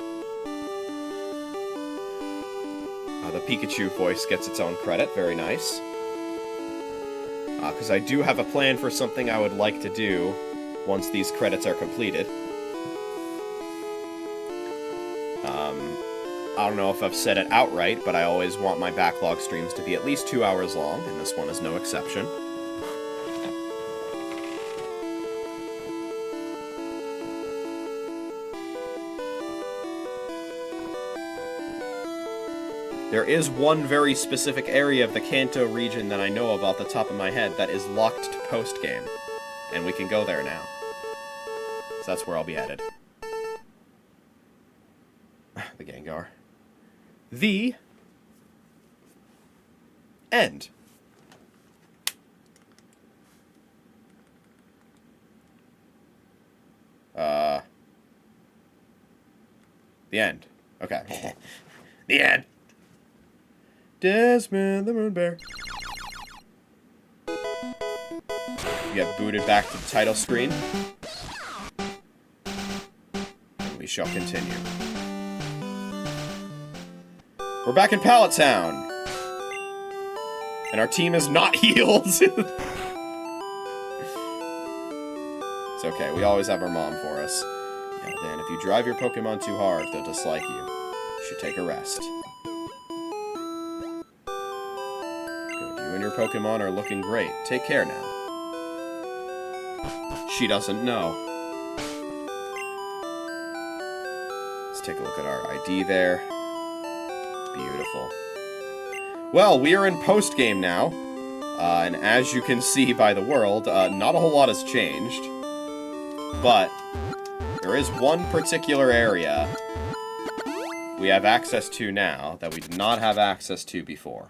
The Pikachu voice gets its own credit. Very nice. Because I do have a plan for something I would like to do once these credits are completed. I don't know if I've said it outright, but I always want my backlog streams to be at least 2 hours long, and this one is no exception. There is one very specific area of the Kanto region that I know of off the top of my head that is locked to post-game, and we can go there now. So that's where I'll be headed. The Gengar. The end. The end. Okay. The end. Desmond the Moon Bear. We get booted back to the title screen. And we shall continue. We're back in Pallet Town. And our team is not healed. It's okay, we always have our mom for us. Yeah, Dan, if you drive your Pokemon too hard, they'll dislike you. You should take a rest. Good, you and your Pokemon are looking great. Take care now. She doesn't know. Let's take a look at our ID there. Beautiful. Well, we are in post-game now, and as you can see by the world, not a whole lot has changed, but there is one particular area we have access to now that we did not have access to before.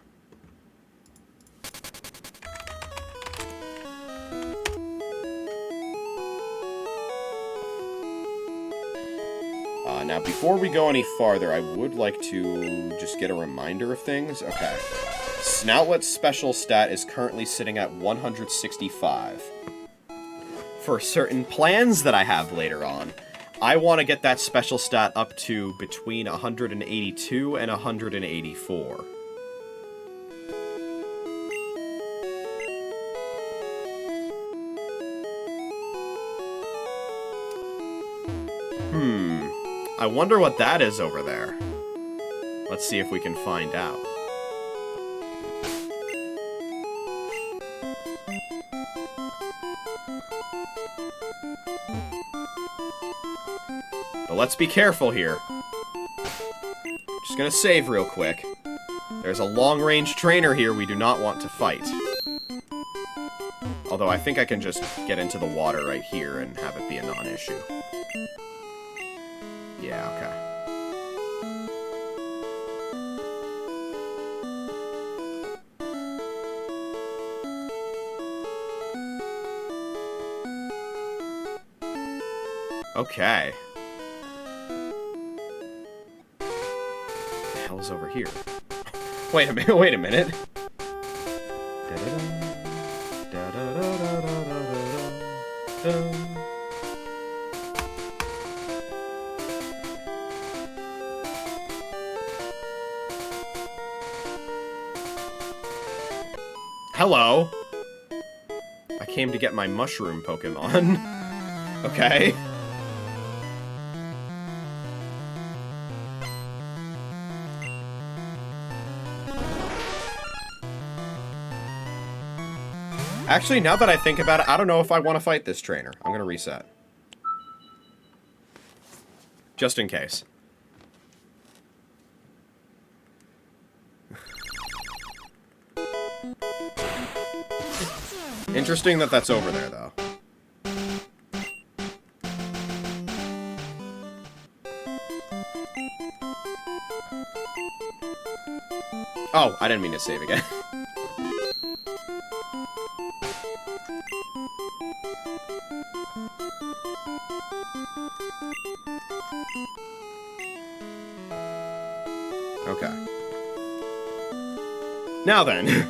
now before we go any farther, I would like to just get a reminder of things. Okay. Snoutlet's special stat is currently sitting at 165. For certain plans that I have later on, I want to get that special stat up to between 182 and 184. I wonder what that is over there. Let's see if we can find out. But let's be careful here. Just gonna save real quick. There's a long-range trainer here we do not want to fight. Although I think I can just get into the water right here and have it be a non-issue. Yeah, okay. Okay. What the hell is over here? Wait a minute, wait a minute. Hello. I came to get my mushroom Pokemon. Okay. Actually, now that I think about it, I don't know if I want to fight this trainer. I'm gonna reset. Just in case. Interesting that that's over there, though. Oh, I didn't mean to save again. Okay. Now then.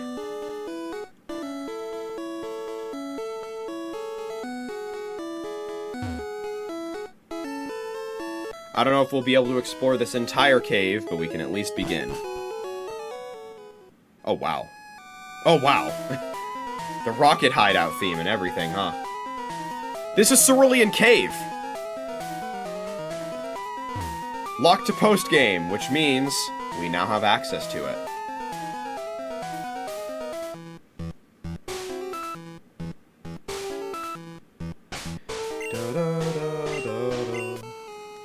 I don't know if we'll be able to explore this entire cave, but we can at least begin. Oh, wow. Oh, wow. The rocket hideout theme and everything, huh? This is Cerulean Cave! Locked to post-game, which means we now have access to it.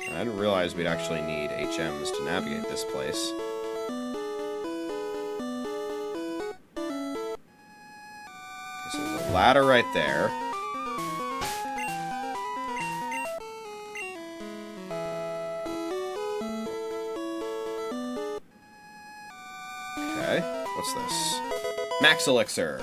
I didn't realize we'd actually need HMs to navigate this place. So there's a ladder right there. Okay, what's this? Max Elixir.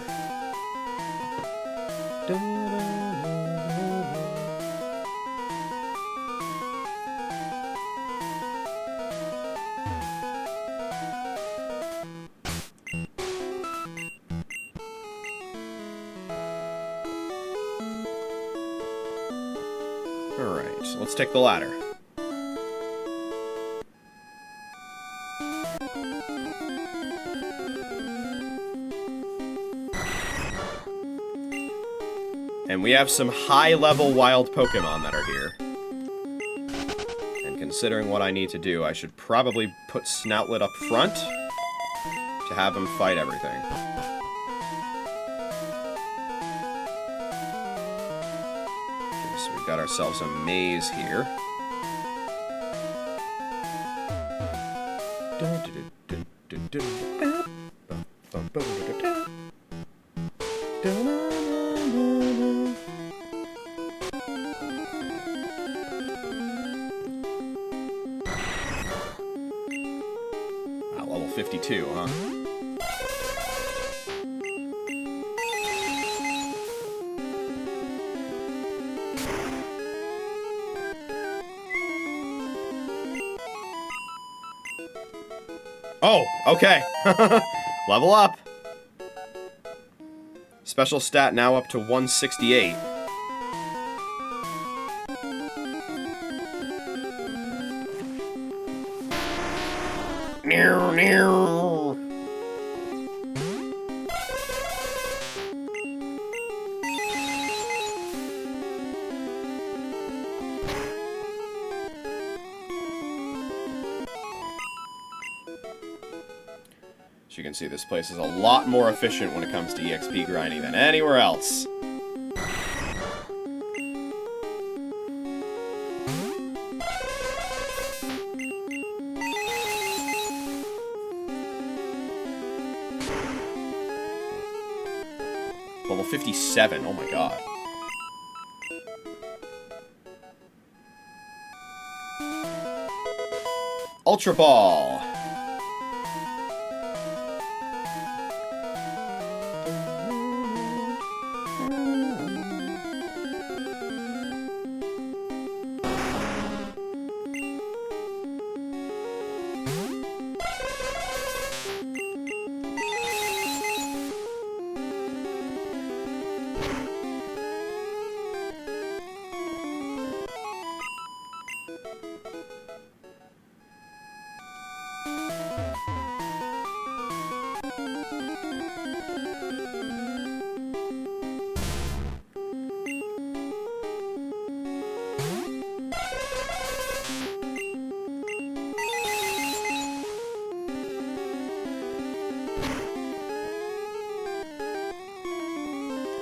Alright, so let's take the ladder. And we have some high-level wild Pokemon that are here. And considering what I need to do, I should probably put Snoutlet up front to have him fight everything. Okay, so we've got ourselves a maze here. Level 52, huh? Oh, okay. Level up. Special stat now up to 168. Near, near. As you can see, this place is a lot more efficient when it comes to EXP grinding than anywhere else. Level 57, oh my god. Ultra Ball!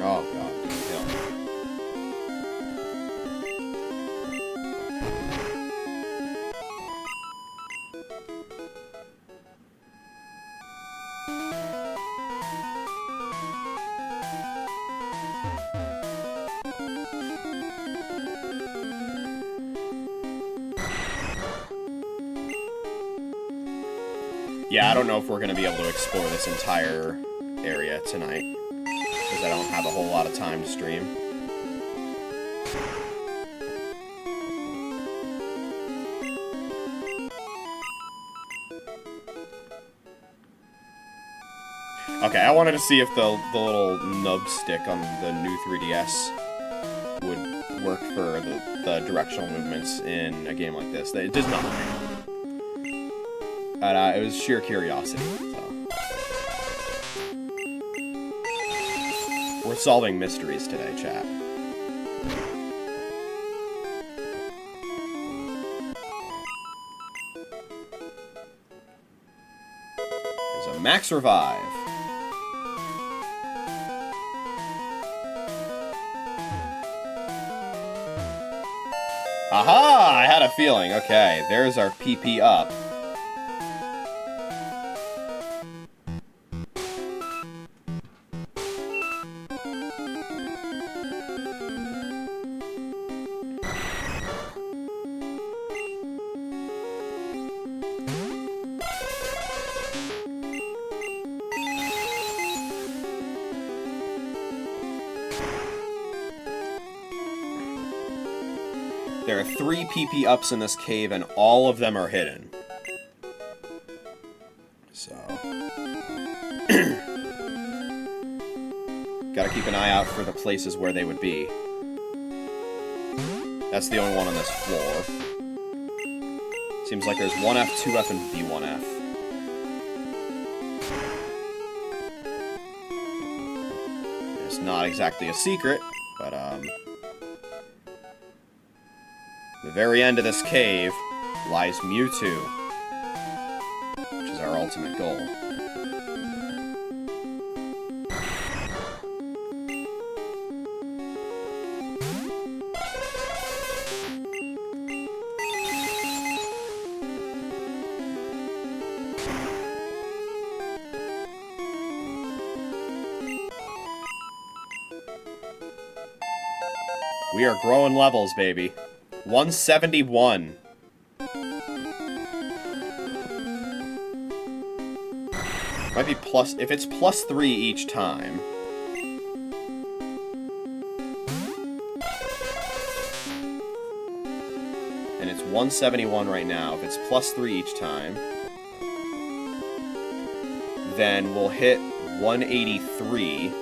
Oh god, kill me. Yeah, I don't know if we're going to be able to explore this entire area tonight, because I don't have a whole lot of time to stream. Okay, I wanted to see if the little nub stick on the new 3DS would work for the directional movements in a game like this. It does not. But it was sheer curiosity, so. We're solving mysteries today, chat. There's a max revive. Aha! I had a feeling. Okay, there's our PP up. There are 3 PP ups in this cave, and all of them are hidden. So... gotta keep an eye out for the places where they would be. That's the only one on this floor. Seems like there's 1F, 2F, and B1F. It's not exactly a secret, but, the very end of this cave lies Mewtwo, which is our ultimate goal. We are growing levels, baby. 171. Might be plus... if it's +3 each time. And it's 171 right now. If it's +3 each time... then we'll hit 183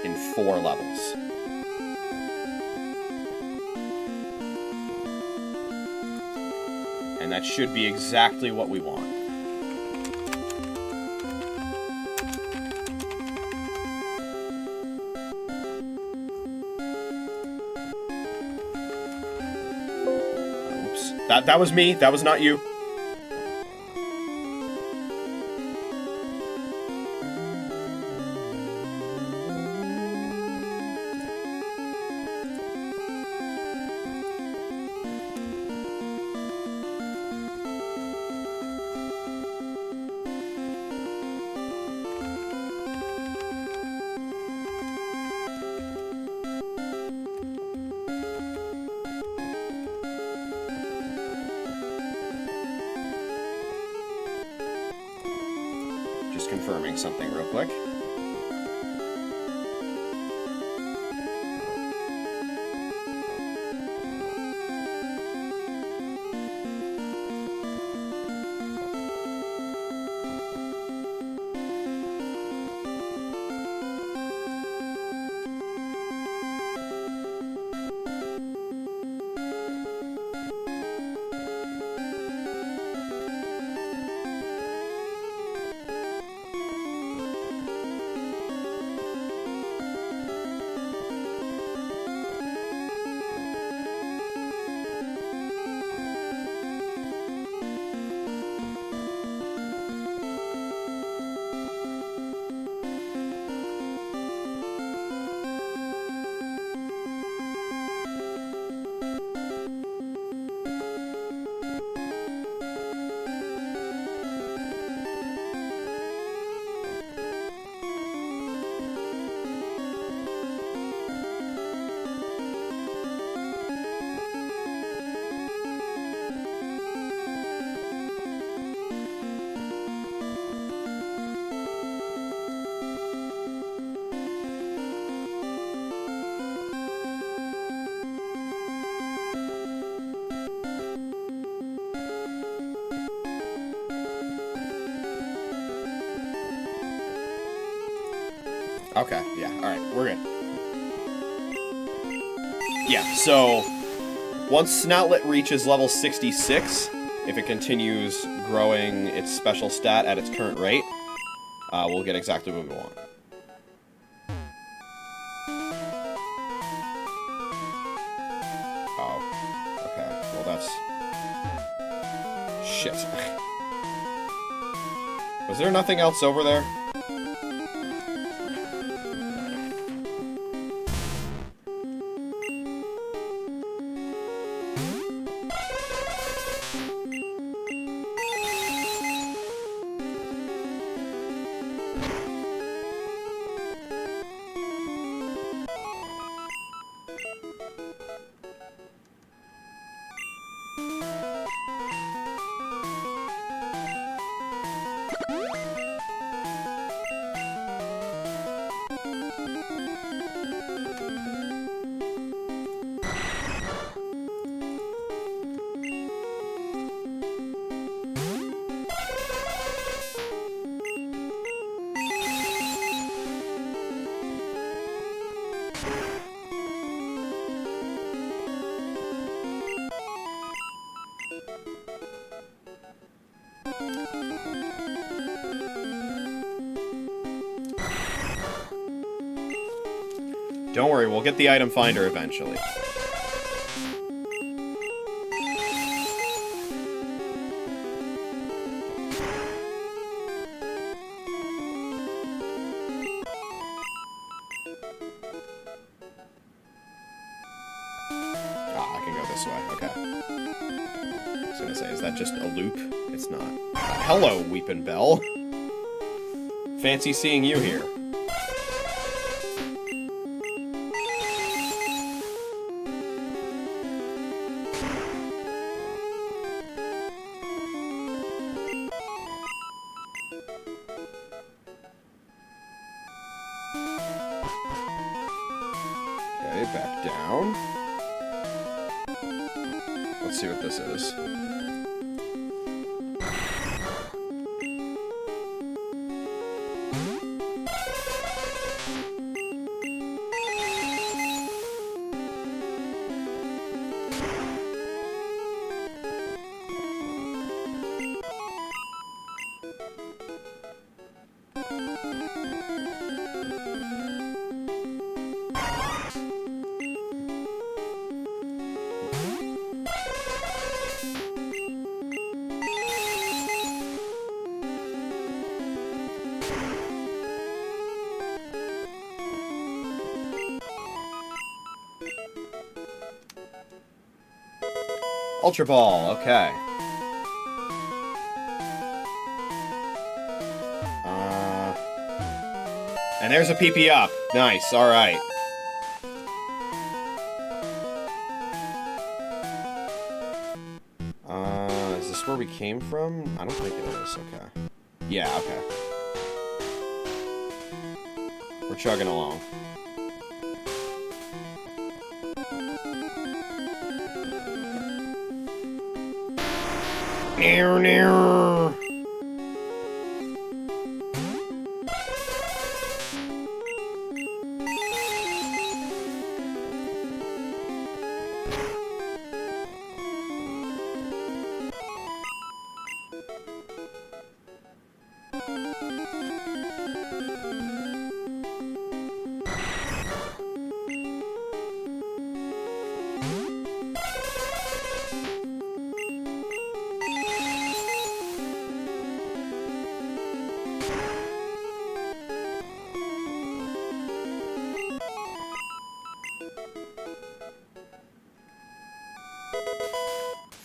in 4 levels. And that should be exactly what we want. Oops. That was me. That was not you. Just confirming something real quick. Okay, yeah, alright, we're good. Yeah, so once Snoutlet reaches level 66, if it continues growing its special stat at its current rate, we'll get exactly what we want. Oh, okay, well that's... Shit. Was there nothing else over there? Don't worry, we'll get the item finder eventually. Ah, I can go this way, okay. I was gonna say, is that just a loop? It's not. Hello, Weepin' Bell. Fancy seeing you here. Back down. Let's see what this is. Ultra Ball, okay. And there's a PP up. Nice, alright. Is this where we came from? I don't think it is, okay. Yeah, okay. We're chugging along. Near, near.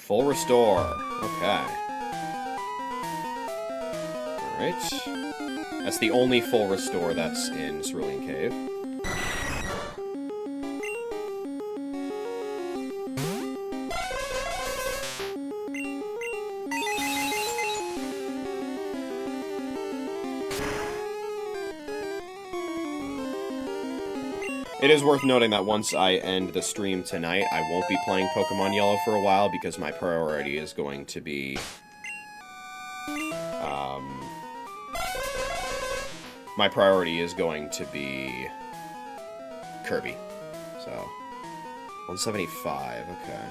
Full restore. Okay. Alright. That's the only full restore that's in Cerulean Cave. It is worth noting that once I end the stream tonight, I won't be playing Pokemon Yellow for a while because my priority is going to be... my priority is going to be... Kirby. So... 175, okay.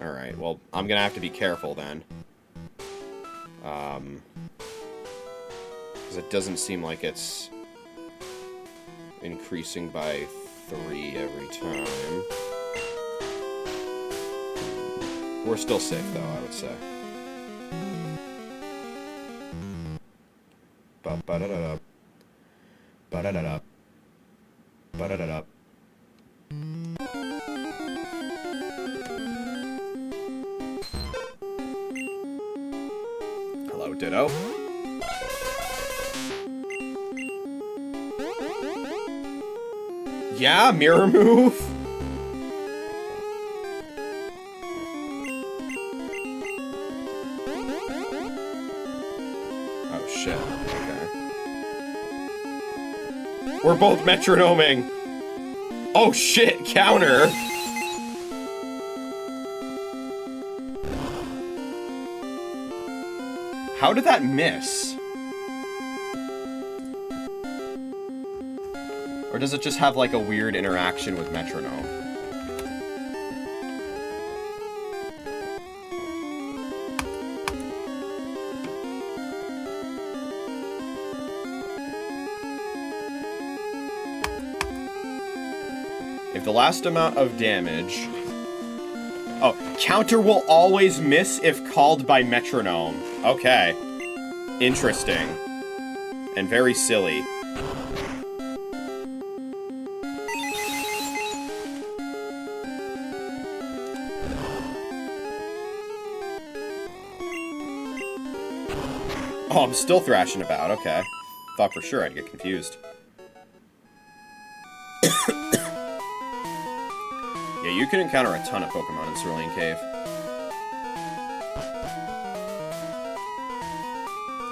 Alright, well, I'm gonna have to be careful then. Because it doesn't seem like it's increasing by 3 every time. We're still safe, though, I would say. Ba-da-da-da. Ba-da-da-da. Ba-da-da-da. Hello, Ditto. Yeah, mirror move. Oh shit. Okay. We're both metronoming. Oh shit, counter. How did that miss? Or does it just have, like, a weird interaction with metronome? If the last amount of damage... Oh, counter will always miss if called by metronome. Okay. Interesting. And very silly. Oh, I'm still thrashing about, okay. Thought for sure I'd get confused. Yeah, you can encounter a ton of Pokemon in Cerulean Cave.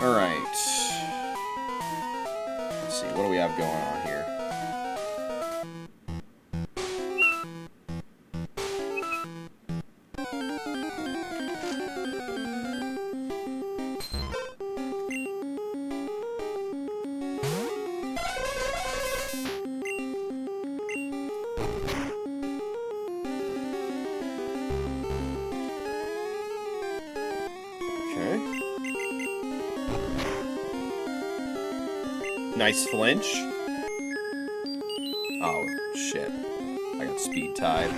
Alright. Let's see, what do we have going on here? Nice flinch. Oh, shit. I got speed tied.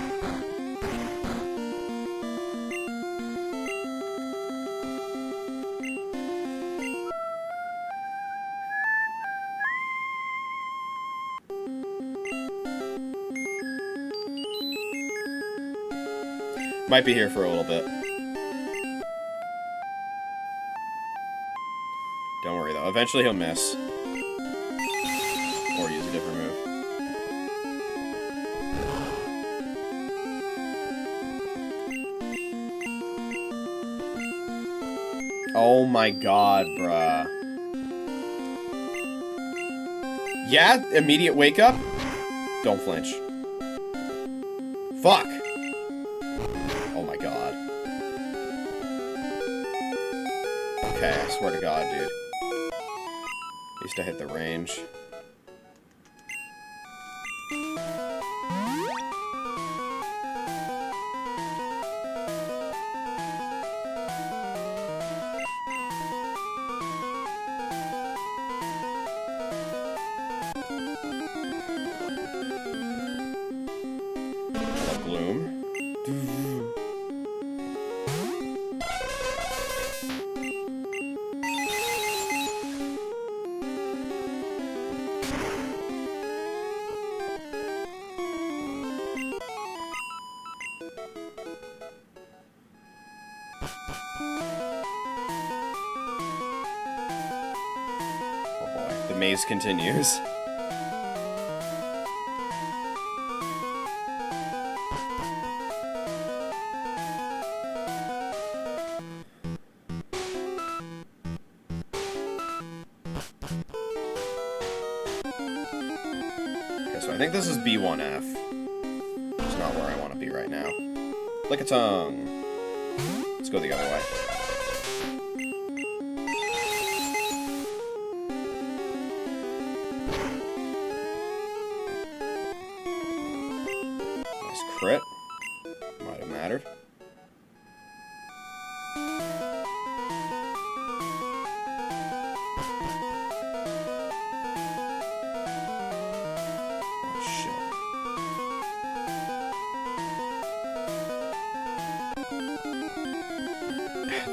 Might be here for a little bit. Don't worry, though. Eventually he'll miss. Or use a different move. Oh my god, bruh. Yeah, immediate wake up. Don't flinch. Fuck! Oh my god. Okay, I swear to god, dude. At least I hit the range. Gloom. Oh boy, the maze continues. So I think this is B1F. It's not where I want to be right now. Lick a tongue. Let's go the other way. Nice crit. Might have mattered.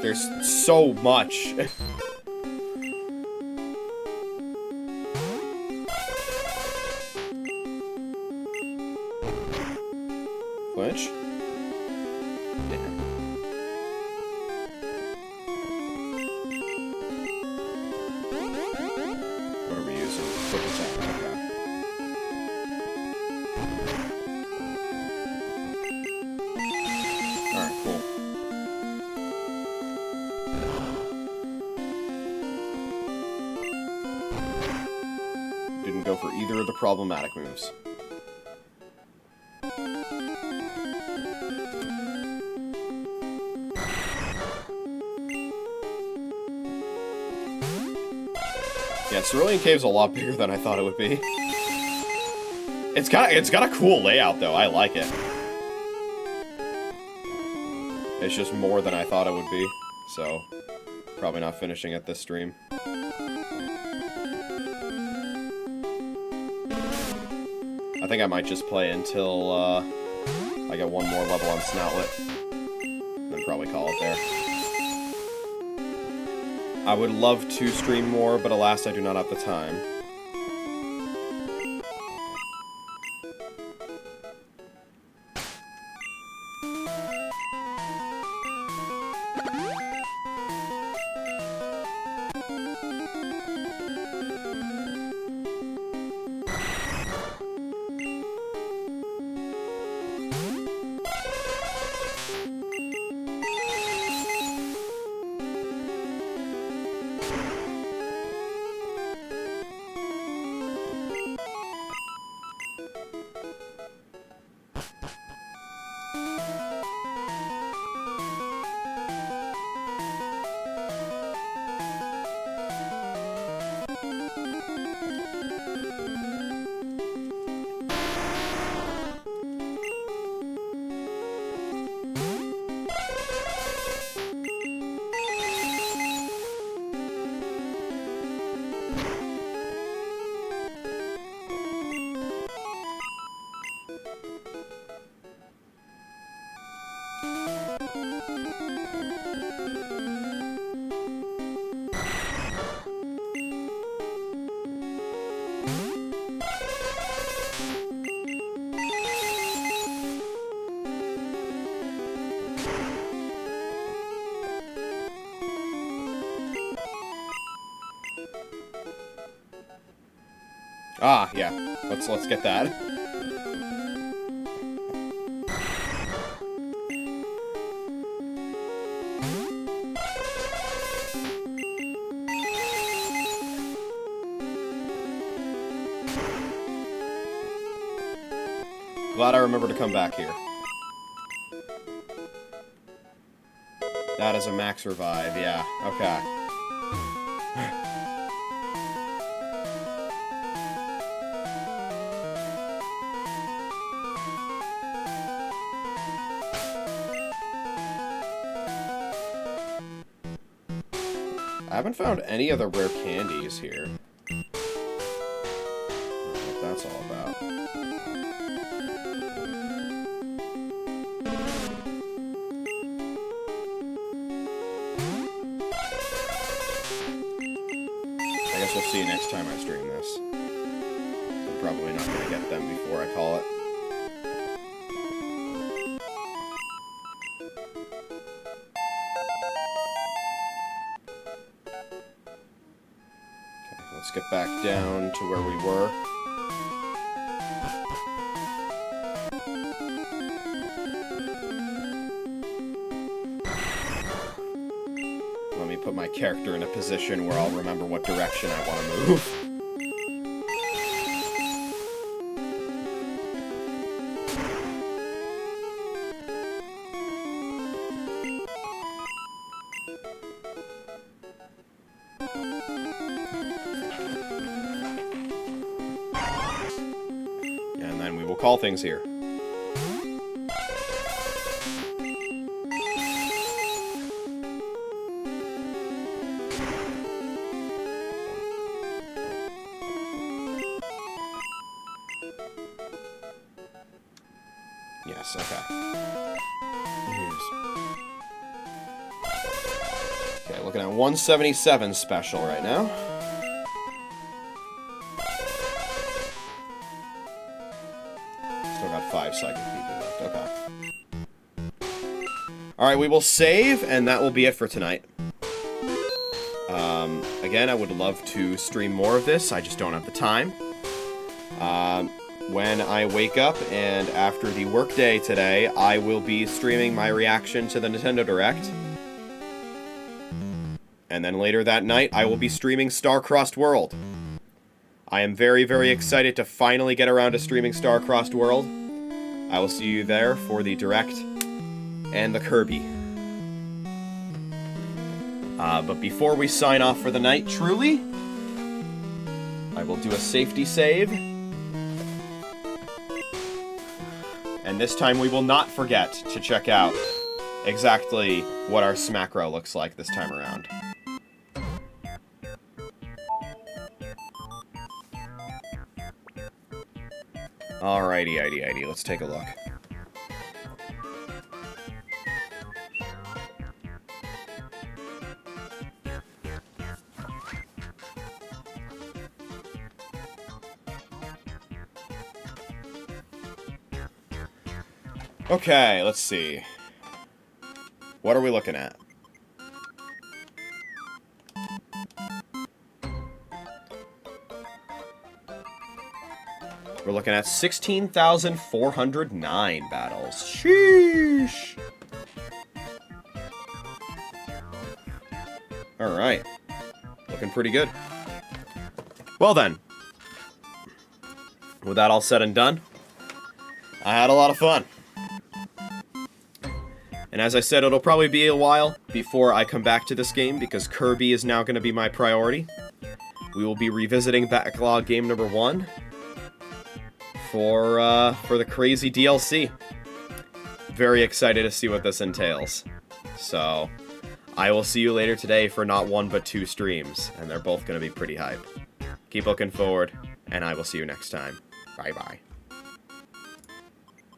There's so much. Flinch? Yeah. What are we using? Quick attack. Okay. Alright, cool. Didn't go for either of the problematic moves. Yeah, Cerulean Cave's a lot bigger than I thought it would be. It's got a cool layout though. I like it. It's just more than I thought it would be, so probably not finishing it this stream. I think I might just play until I get one more level on Snoutlet, then probably call it there. I would love to stream more, but alas, I do not have the time. Ah, yeah. Let's get that. Glad I remember to come back here. That is a max revive, yeah. Okay. I haven't found any other rare candies here. I don't know what that's all about. I guess we'll see next time I stream this. I'm probably not going to get them before I call it. Okay, let's get back down to where we were. Let me put my character in a position where I'll remember what direction I want to move. And then we will call things here. Yes, okay. Okay, looking at 177 special right now. Still got 5 psychic people left, okay. Alright, we will save, and that will be it for tonight. Again, I would love to stream more of this, I just don't have the time. When I wake up and after the workday today, I will be streaming my reaction to the Nintendo Direct. And then later that night, I will be streaming Star-Crossed World. I am very, very excited to finally get around to streaming Star-Crossed World. I will see you there for the Direct and the Kirby. But before we sign off for the night, truly, I will do a safety save. And this time we will not forget to check out exactly what our Smackro looks like this time around. Alrighty, let's take a look. Okay, let's see. What are we looking at? We're looking at 16,409 battles. Sheesh! Alright. Looking pretty good. Well then. With that all said and done, I had a lot of fun. And as I said, it'll probably be a while before I come back to this game, because Kirby is now going to be my priority. We will be revisiting Backlog game number 1 for the crazy DLC. Very excited to see what this entails. So, I will see you later today for not 1 but 2 streams, and they're both going to be pretty hype. Keep looking forward, and I will see you next time. Bye-bye.